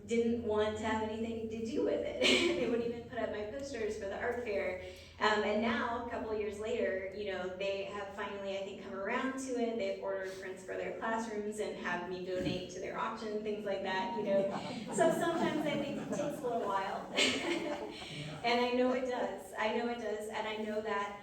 didn't want to have anything to do with it. They wouldn't even put up my posters for the art fair. And now, a couple of years later, you know, they have finally, I think, come around to it. They've ordered prints for their classrooms and have me donate to their auction, things like that, you know. So sometimes I think it takes a little while. And I know it does. And I know that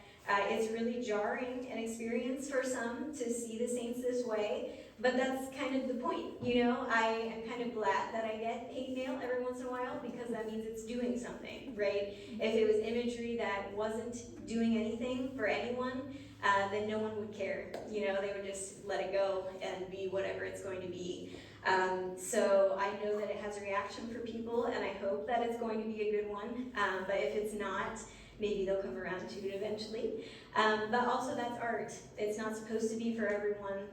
it's really jarring an experience for some to see the saints this way. But that's kind of the point, you know. I am kind of glad that I get hate mail every once in a while, because that means it's doing something, right? If it was imagery that wasn't doing anything for anyone, then no one would care. You know, they would just let it go and be whatever it's going to be. So I know that it has a reaction for people, and I hope that it's going to be a good one. But if it's not, maybe they'll come around to it eventually. But also, that's art. It's not supposed to be for everyone.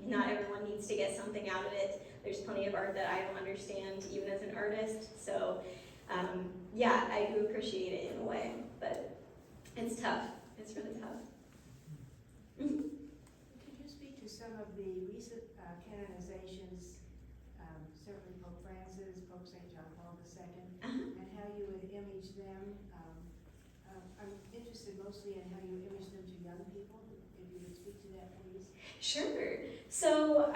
Not everyone needs to get something out of it. There's plenty of art that I don't understand, even as an artist. So, yeah, I do appreciate it in a way, but it's tough. It's really tough. Could you speak to some of the recent canonizations, certainly Pope Francis, Pope St. John Paul II, and how you would image them? I'm interested mostly in how you image them to young people. If you would speak to that, please. Sure. So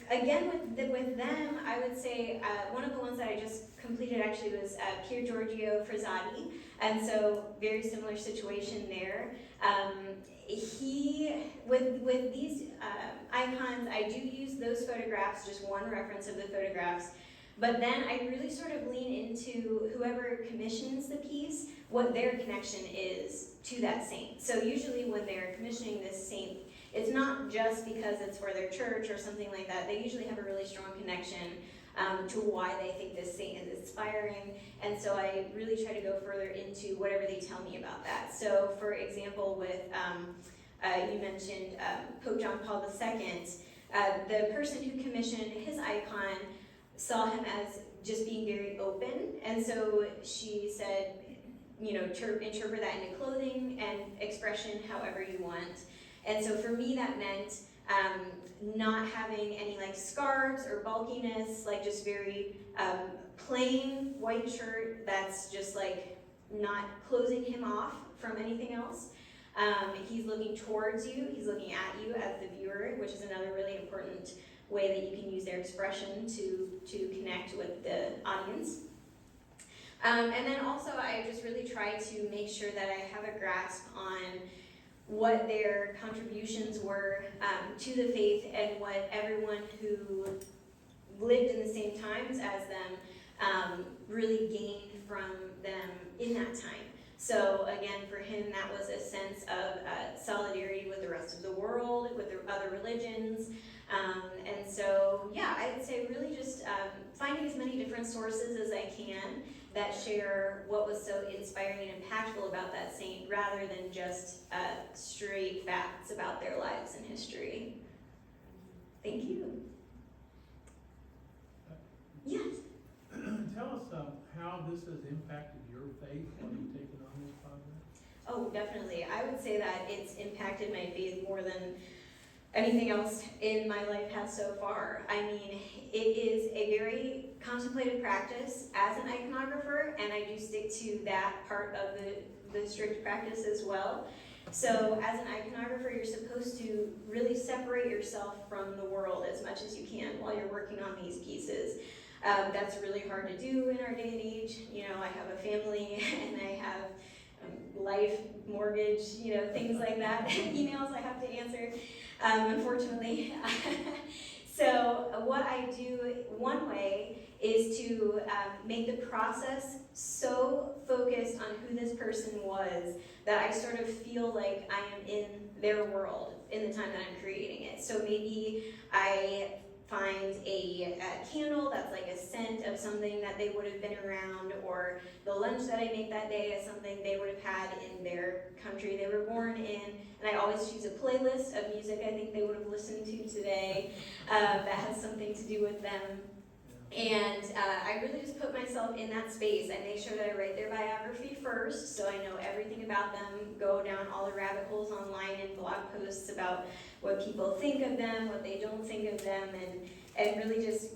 again, with them, I would say one of the ones that I just completed actually was Pier Giorgio Frassati, and so very similar situation there. He with these icons, I do use those photographs, just one reference of the photographs. But then I really sort of lean into whoever commissions the piece, what their connection is to that saint. So usually when they're commissioning this saint, it's not just because it's for their church or something like that. They usually have a really strong connection to why they think this saint is inspiring. And so I really try to go further into whatever they tell me about that. So for example, with, you mentioned Pope John Paul II, the person who commissioned his icon saw him as just being very open. And so she said, you know, interpret that into clothing and expression however you want. And so for me, that meant not having any like scarves or bulkiness, like just very plain white shirt that's just like not closing him off from anything else. He's looking towards you, he's looking at you as the viewer, which is another really important way that you can use their expression to connect with the audience. And then also I just really try to make sure that I have a grasp on what their contributions were to the faith, and what everyone who lived in the same times as them really gained from them in that time. So again, for him, that was a sense of solidarity with the rest of the world, with the other religions. And so, yeah, I would say really just finding as many different sources as I can that share what was so inspiring and impactful about that saint, rather than just straight facts about their lives and history. Thank you. Yes? Tell us how this has impacted your faith while you've taken on this project. Oh, definitely. I would say that it's impacted my faith more than anything else in my life has so far. I mean, it is a very contemplative practice as an iconographer, and I do stick to that part of the strict practice as well. So as an iconographer, you're supposed to really separate yourself from the world as much as you can while you're working on these pieces. That's really hard to do in our day and age. You know, I have a family and I have life, mortgage, you know, things like that, emails I have to answer, unfortunately. So what I do one way is to make the process so focused on who this person was that I sort of feel like I am in their world in the time that I'm creating it. So maybe I find a candle that's like a scent of something that they would have been around, or the lunch that I make that day is something they would have had in their country they were born in. And I always choose a playlist of music I think they would have listened to today that has something to do with them. And I really just put myself in that space. I make sure that I write their biography first, so I know everything about them, go down all the rabbit holes online and blog posts about what people think of them, what they don't think of them, and really just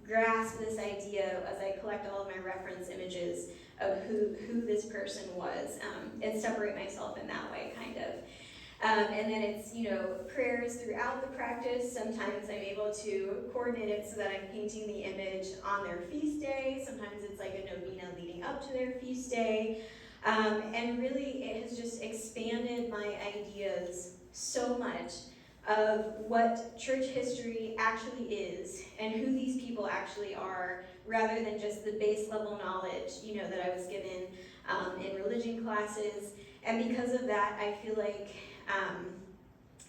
grasp this idea as I collect all of my reference images of who this person was, and separate myself in that way, kind of. And then it's, you know, prayers throughout the practice. Sometimes I'm able to coordinate it so that I'm painting the image on their feast day. Sometimes it's like a novena leading up to their feast day. And really it has just expanded my ideas so much of what church history actually is and who these people actually are, rather than just the base level knowledge, you know, that I was given in religion classes. And because of that, I feel like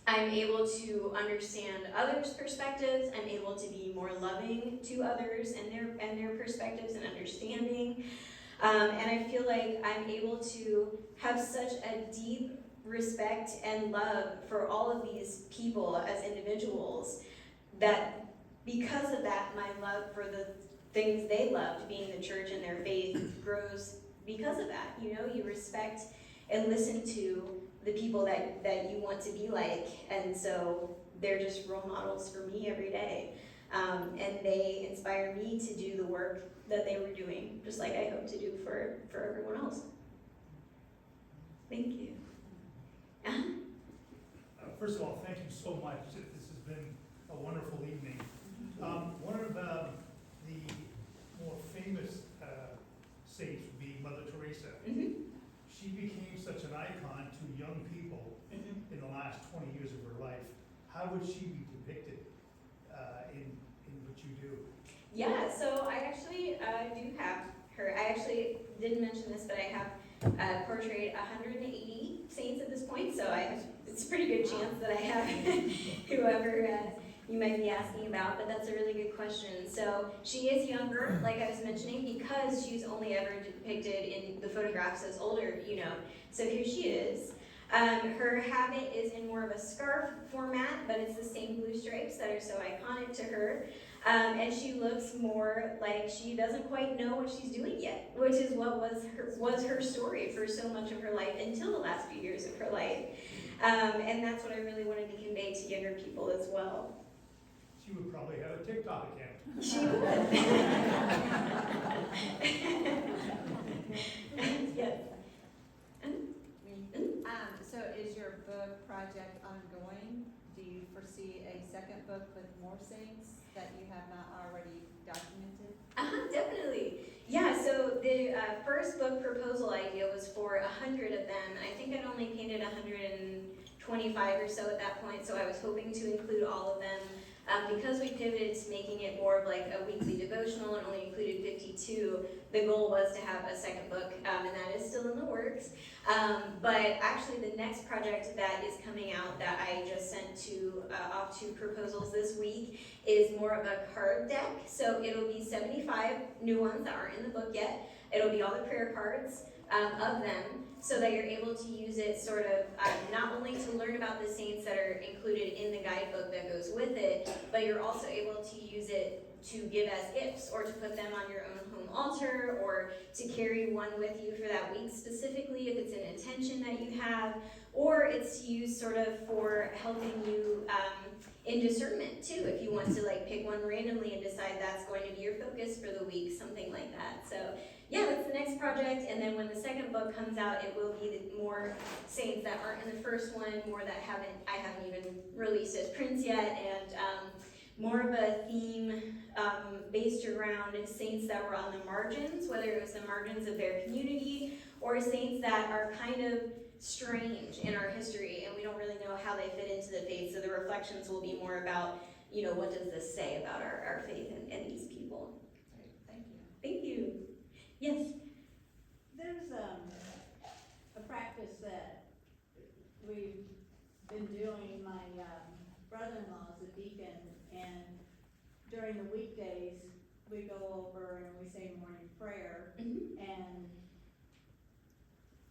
I'm able to understand others' perspectives. I'm able to be more loving to others and their perspectives and understanding. And I feel like I'm able to have such a deep respect and love for all of these people as individuals, that because of that, my love for the things they loved, being the church and their faith, grows because of that. You know, you respect and listen to the people that you want to be like, and so they're just role models for me every day. And they inspire me to do the work that they were doing, just like I hope to do for everyone else. Thank you. First of all, thank you so much. This has been a wonderful evening. One of the more famous saints would be Mother Teresa. Mm-hmm. She became such an icon to young people in the last 20 years of her life. How would she be depicted in what you do? Yeah, so I actually do have her. I actually didn't mention this, but I have portrayed 180 saints at this point, so it's a pretty good chance that I have whoever you might be asking about, but that's a really good question. So she is younger, like I was mentioning, because she's only ever depicted in the photographs as older, you know. So here she is. Her habit is in more of a scarf format, but it's the same blue stripes that are so iconic to her. And she looks more like she doesn't quite know what she's doing yet, which is what was her story for so much of her life until the last few years of her life. And that's what I really wanted to convey to younger people as well. She would probably have a TikTok account. She would. Yes. So is your book project ongoing? Do you foresee a second book with more saints that you have not already documented? Definitely. Yeah, so the first book proposal idea was for 100 of them. I think I'd only painted 125 or so at that point, so I was hoping to include all of them. Because we pivoted to making it more of like a weekly devotional and only included 52, the goal was to have a second book, and that is still in the works. But actually the next project that is coming out that I just sent off to proposals this week is more of a card deck. So it'll be 75 new ones that aren't in the book yet. It'll be all the prayer cards of them, so that you're able to use it sort of not only to learn about the saints that are included in the guidebook that goes with it, but you're also able to use it to give as gifts or to put them on your own home altar, or to carry one with you for that week specifically if it's an intention that you have, or it's used sort of for helping you in discernment too, if you want to like pick one randomly and decide that's going to be your focus for the week, something like that. So yeah, that's the next project, and then when the second book comes out, it will be the more saints that aren't in the first one, more that I haven't even released as prints yet, and more of a theme based around saints that were on the margins, whether it was the margins of their community or saints that are kind of strange in our history and we don't really know how they fit into the faith. So the reflections will be more about, you know, what does this say about our faith and these people. Great, thank you. Thank you. Yes. There's a practice that we've been doing. My brother-in-law is a deacon, and during the weekdays, we go over and we say morning prayer. Mm-hmm. And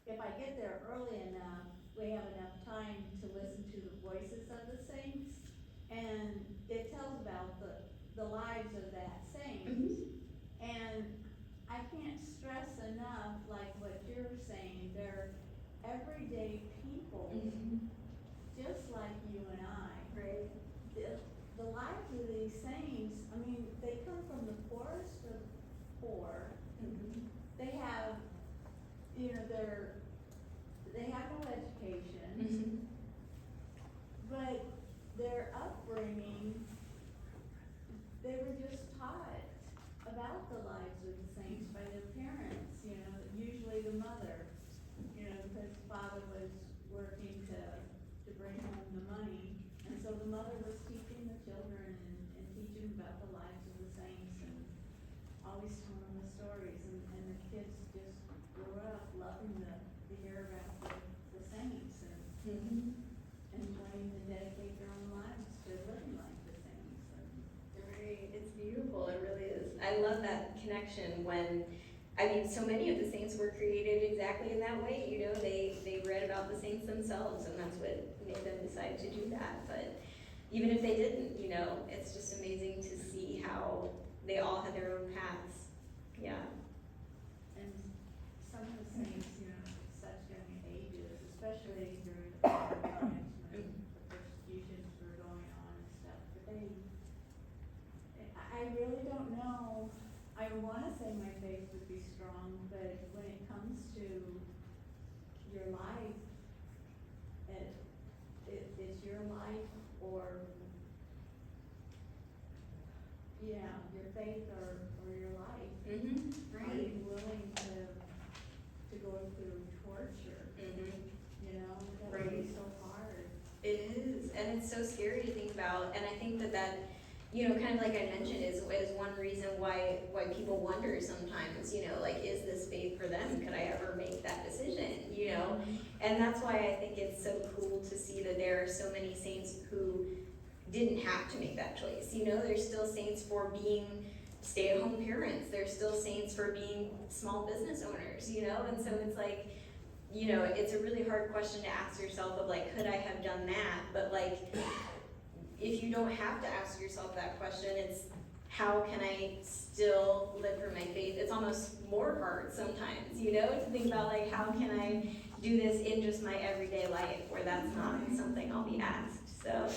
if I get there early enough, we have enough time to listen to the voices of the saints. And it tells about the lives of that saint. Mm-hmm. And I can't stress enough, like what you're saying, they're everyday people, Mm-hmm. just like you and I. Right. The lives of these saints, I mean, they come from the poorest of poor. Mm-hmm. They have, you know, they have no education, Mm-hmm. but their upbringing, they were just taught about the lives of the saints by their parents, you know, usually the mother, you know, because father was working to bring home the money, and so the mother was teaching the children and teaching about the lives of the saints and always telling the stories, and the kids just grew up loving to hear about the saints and Mm-hmm. wanting to dedicate their own lives to living like the saints. Right, it's beautiful, it really is. I love that connection when, I mean, so many of the saints were created exactly in that way, you know, they read about the saints themselves, and that's what made them decide to do that. But even if they didn't, you know, it's just amazing to see how they all had their own paths. Yeah. And some of the saints, you know, at such young ages, especially during the times when the persecutions were going on and stuff, but I really don't know. I wanna say my faith would be strong, but when it comes to your life, it's your life or, yeah, your faith or your life. Mm-hmm. Are you willing to go through torture? Mm-hmm. You know, that would be so hard. It is, and it's so scary to think about, and I think that, you know, kind of like I mentioned, is one reason why people wonder sometimes, you know, like, is this faith for them? Could I ever make that decision, you know? And that's why I think it's so cool to see that there are so many saints who didn't have to make that choice, you know? There's still saints for being stay-at-home parents, there's still saints for being small business owners, you know? And so it's like, you know, it's a really hard question to ask yourself of like, could I have done that? But like, if you don't have to ask yourself that question, it's how can I still live for my faith? It's almost more hard sometimes, you know, to think about like, how can I do this in just my everyday life where that's not something I'll be asked. So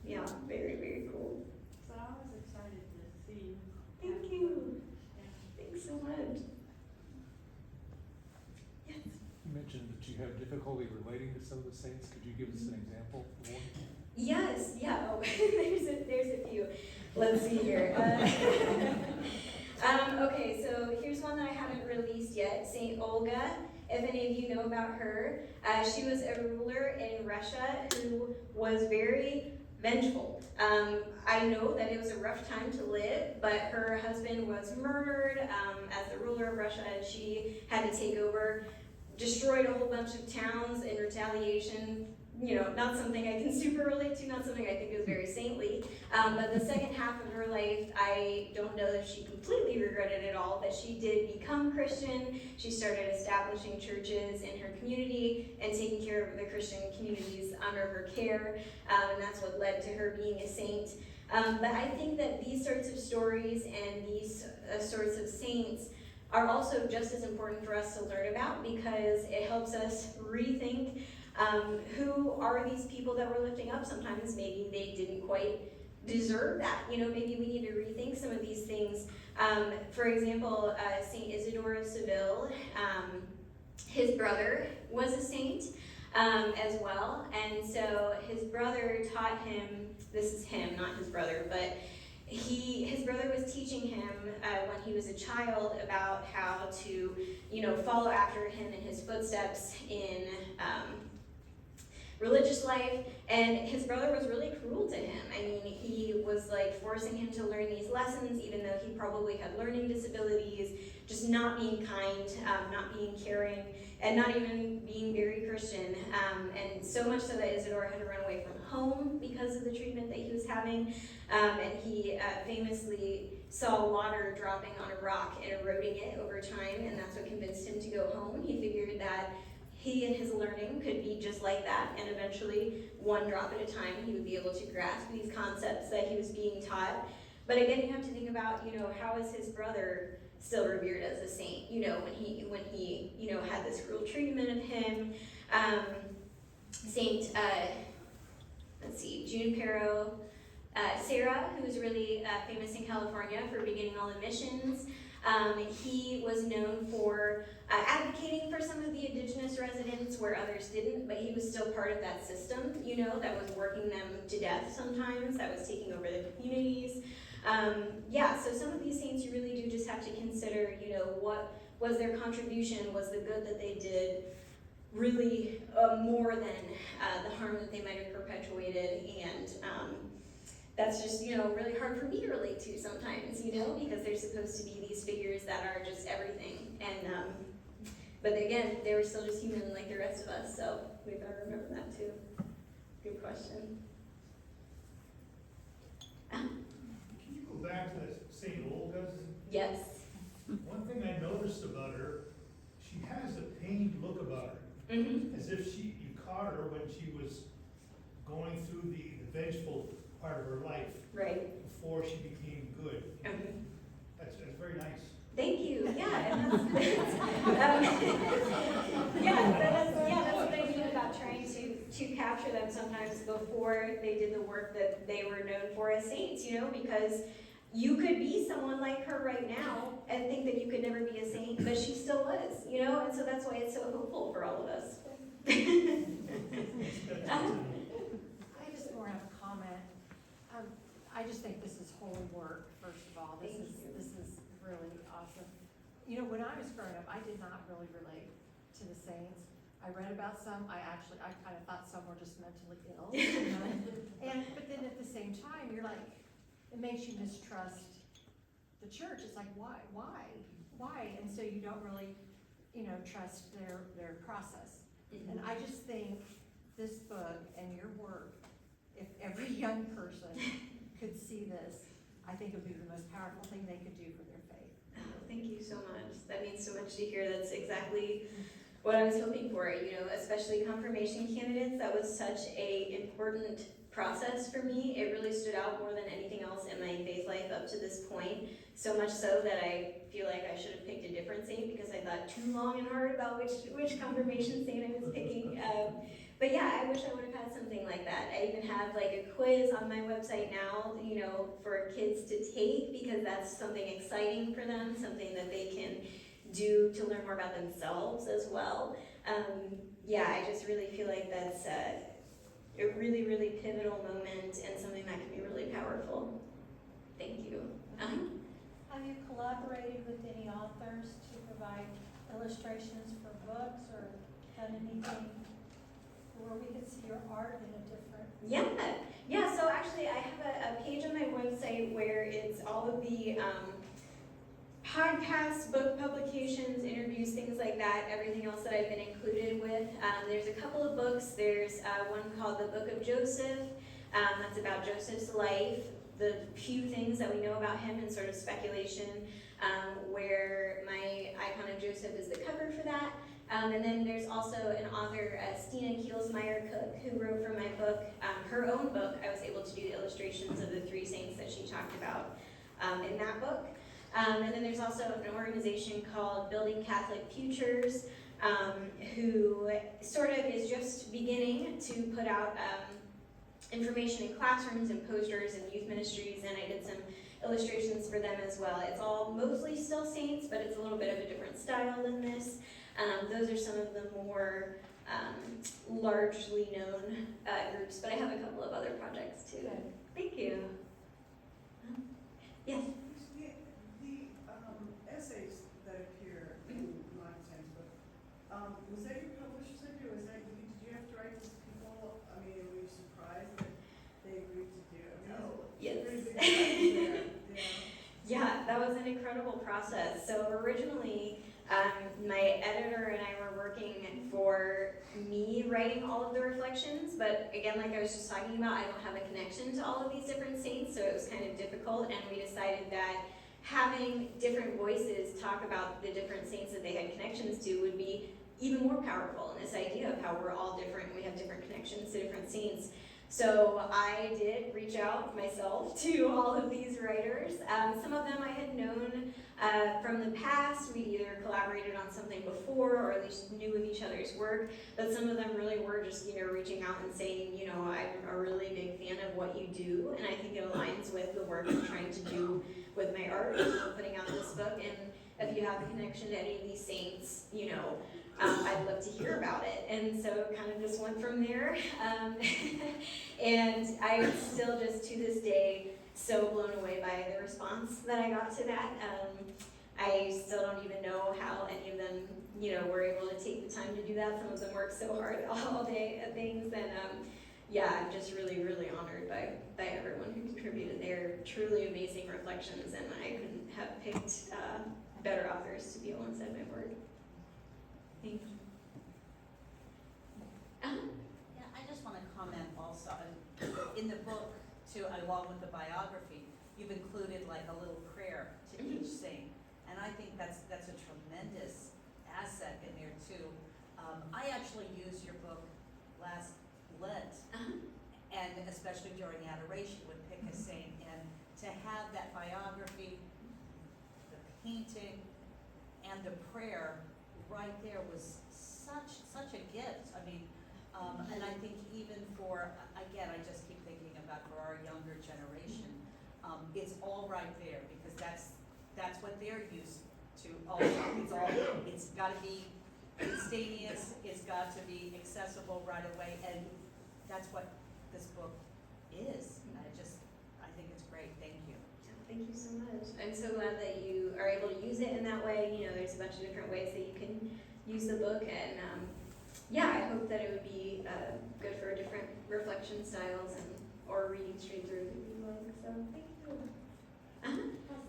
yeah, very, very cool. So I was excited to see. Thank you. Yeah. Thanks so much. Yes. You mentioned that you have difficulty relating to some of the saints. Could you give us an example of one? Yes, yeah, oh, there's a few. Let's see here. Okay, so here's one that I haven't released yet, Saint Olga. If any of you know about her, she was a ruler in Russia who was very vengeful. I know that it was a rough time to live, but her husband was murdered as the ruler of Russia, and she had to take over, destroyed a whole bunch of towns in retaliation. You know, not something I can super relate to, not something I think is very saintly. But the second half of her life, I don't know if she completely regretted it all, but she did become Christian. She started establishing churches in her community and taking care of the Christian communities under her care, and that's what led to her being a saint. But I think that these sorts of stories and these sorts of saints are also just as important for us to learn about, because it helps us rethink who are these people that we're lifting up. Sometimes maybe they didn't quite deserve that. Maybe we need to rethink some of these things. For example, Saint Isidore of Seville, his brother was a saint as well, and so his brother taught him, this is him, not his brother, but his brother was teaching him when he was a child about how to, follow after him in his footsteps in religious life, and his brother was really cruel to him. I mean, he was like forcing him to learn these lessons, even though he probably had learning disabilities, just not being kind, not being caring, and not even being very Christian. And so much so that Isidore had to run away from home because of the treatment that he was having. And he famously saw water dropping on a rock and eroding it over time, and that's what convinced him to go home. He figured that he and his learning could be just like that, and eventually, one drop at a time, he would be able to grasp these concepts that he was being taught. But again, you have to think about, how is his brother still revered as a saint? When he had this cruel treatment of him. Saint, Junipero Serra, who's really famous in California for beginning all the missions. He was known for advocating for some of the indigenous residents where others didn't, but he was still part of that system, that was working them to death sometimes, that was taking over the communities. So some of these saints you really do just have to consider, what was their contribution, was the good that they did really more than the harm that they might have perpetuated, and that's just, really hard for me to relate to sometimes, because they're supposed to be these figures that are just everything. And, but again, they were still just human like the rest of us, so we better remember that too. Good question. Can you go back to St. Olga's? Yes. One thing I noticed about her, she has a pained look about her, as if you caught her when she was going through the vengeful part of her life. Right. Before she became good. That's very nice. Thank you. Yeah, and that's that's what I mean about trying to capture them sometimes before they did the work that they were known for as saints. Because you could be someone like her right now and think that you could never be a saint, but she still was. And so that's why it's so hopeful for all of us. I just more have a comment. I just think this is holy work, first of all. This is really awesome. When I was growing up, I did not really relate to the saints. I read about some. I kind of thought some were just mentally ill. But then at the same time, you're like, it makes you mistrust the church. It's like, why? And so you don't really, trust their process. And I just think this book and your work, if every young person could see this, I think it would be the most powerful thing they could do for their faith. Oh, thank you so much. That means so much to hear. That's exactly what I was hoping for, especially confirmation candidates. That was such a important process for me. It really stood out more than anything else in my faith life up to this point. So much so that I feel like I should have picked a different saint because I thought too long and hard about which confirmation saint I was picking. But yeah, I wish I would have had something like that. I even have like a quiz on my website now, for kids to take, because that's something exciting for them, something that they can do to learn more about themselves as well. I just really feel like that's a really, really pivotal moment and something that can be really powerful. Thank you. Have you collaborated with any authors to provide illustrations for books, or done anything where we could see your art in a different? Yeah. So actually, I have a page on my website where it's all of the podcasts, book publications, interviews, things like that, everything else that I've been included with. There's a couple of books. There's one called The Book of Joseph. That's about Joseph's life, the few things that we know about him and sort of speculation, where my icon of Joseph is the cover for that. And then there's also an author, Stina Kielsmeyer Cook, who wrote for my book, her own book. I was able to do the illustrations of the three saints that she talked about in that book. And then there's also an organization called Building Catholic Futures, who sort of is just beginning to put out information in classrooms and posters and youth ministries, and I did some illustrations for them as well. It's all mostly still saints, but it's a little bit of a different style than this. Those are some of the more largely known groups, but I have a couple of other projects too. Good. Thank you. Yes? The essays that appear in Montagne's book, was that your publisher's idea, or was that, did you have to write this to people? I mean, were you surprised that they agreed to do it? I mean, Oh, it's yes. pretty big project there, Yeah, that was an incredible process. So originally, my editor and I were working for me writing all of the reflections, but again, like I was just talking about, I don't have a connection to all of these different saints, so it was kind of difficult, and we decided that having different voices talk about the different saints that they had connections to would be even more powerful, and this idea of how we're all different, we have different connections to different saints. So I did reach out myself to all of these writers. Some of them I had known from the past. We either collaborated on something before or at least knew of each other's work, but some of them really were just, reaching out and saying, I'm a really big fan of what you do, and I think it aligns with the work I'm trying to do with my art, putting out this book, and if you have a connection to any of these saints, I'd love to hear about it. And so it kind of just went from there. And I'm still just to this day so blown away by the response that I got to that. I still don't even know how any of them, were able to take the time to do that. Some of them work so hard all day at things. And I'm just really, really honored by everyone who contributed. They're truly amazing reflections, and I couldn't have picked better authors to be alongside my work. Thank you. Yeah, I just want to comment also, in the book too, along with the biography, you've included like a little prayer to each saint. And I think that's a tremendous asset in there too. I actually used your book last Lent, and especially during adoration would pick a saint, and to have that biography, the painting, and the prayer right there was such a gift. I mean, and I think even for, again, I just keep thinking about for our younger generation, it's all right there, because that's what they're used to also. It's gotta be instantaneous, it's got to be accessible right away, and that's what this book is. And I think it's great, thank you. Thank you so much. I'm so glad that you are able to use it in that way. There's a bunch of different ways that you can use the book, and I hope that it would be good for different reflection styles or reading straight through the book. So thank you. Has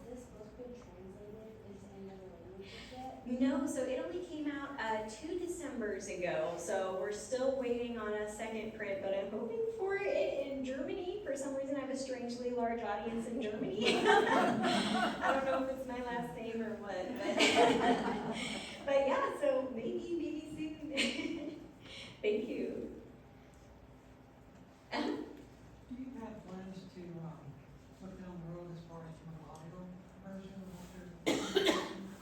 this book been translated into any other languages yet? No, so it only came out 2 Decembers ago, so we're still waiting on a second print, but I'm hoping for it in Germany. For some reason, I have a strangely large audience in Germany. I don't know if it's my last name or what, but yeah, so maybe soon. Thank you. Do you have plans to look down the road as far as an audio version of what you're?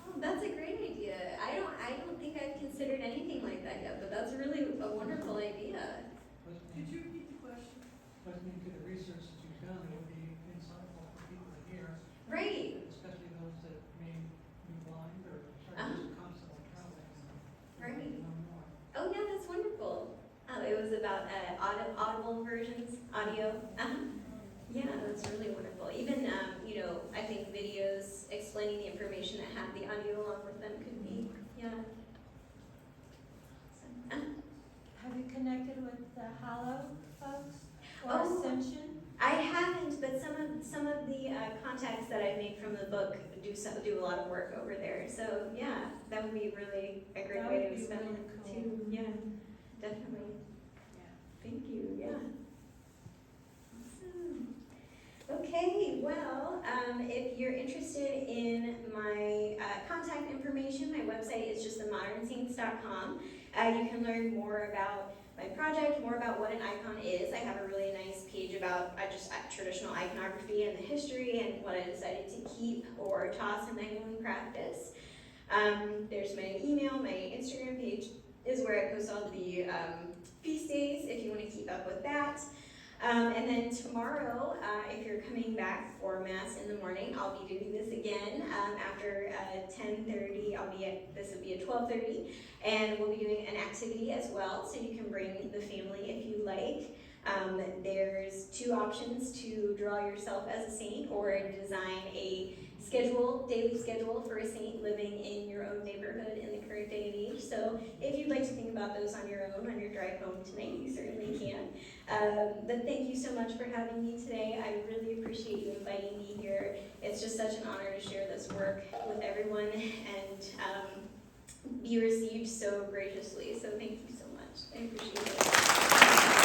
Oh, that's a great idea. I don't think I've considered anything like that yet, but that's really a wonderful idea. Could you repeat the question? Listening to the research that you've done, it would be insightful for people to hear. Right. Especially those that may be blind or just constantly traveling. Right. Know more. Oh yeah, that's wonderful. It was about audible versions, audio. Yeah, that's really wonderful. Even, I think videos explaining the information that have the audio along with them could be, yeah. Have you connected with the Hallow folks or Oh. Ascension? I haven't, but some of the contacts that I make from the book do a lot of work over there. So yeah, that would be really a great That way would to be spend really it cool. too. Yeah, definitely. Yeah. Thank you. Yeah. Awesome. Okay. Well, if you're interested in my contact information, my website is just themodernsaints.com. You can learn more about my project, more about what an icon is. I have a really nice page about just traditional iconography and the history and what I decided to keep or toss in my own practice. There's my email, my Instagram page is where I post all the feast days if you want to keep up with that. And then tomorrow, if you're coming back for Mass in the morning, I'll be doing this again after 10:30. This will be at 12:30, and we'll be doing an activity as well, so you can bring the family if you like. There's two options to draw yourself as a saint or design a daily schedule for a saint living in your own neighborhood in the current day and age. So if you'd like to think about those on your own on your drive home tonight, you certainly can. But thank you so much for having me today. I really appreciate you inviting me here. It's just such an honor to share this work with everyone and be received so graciously. So thank you so much. I appreciate it.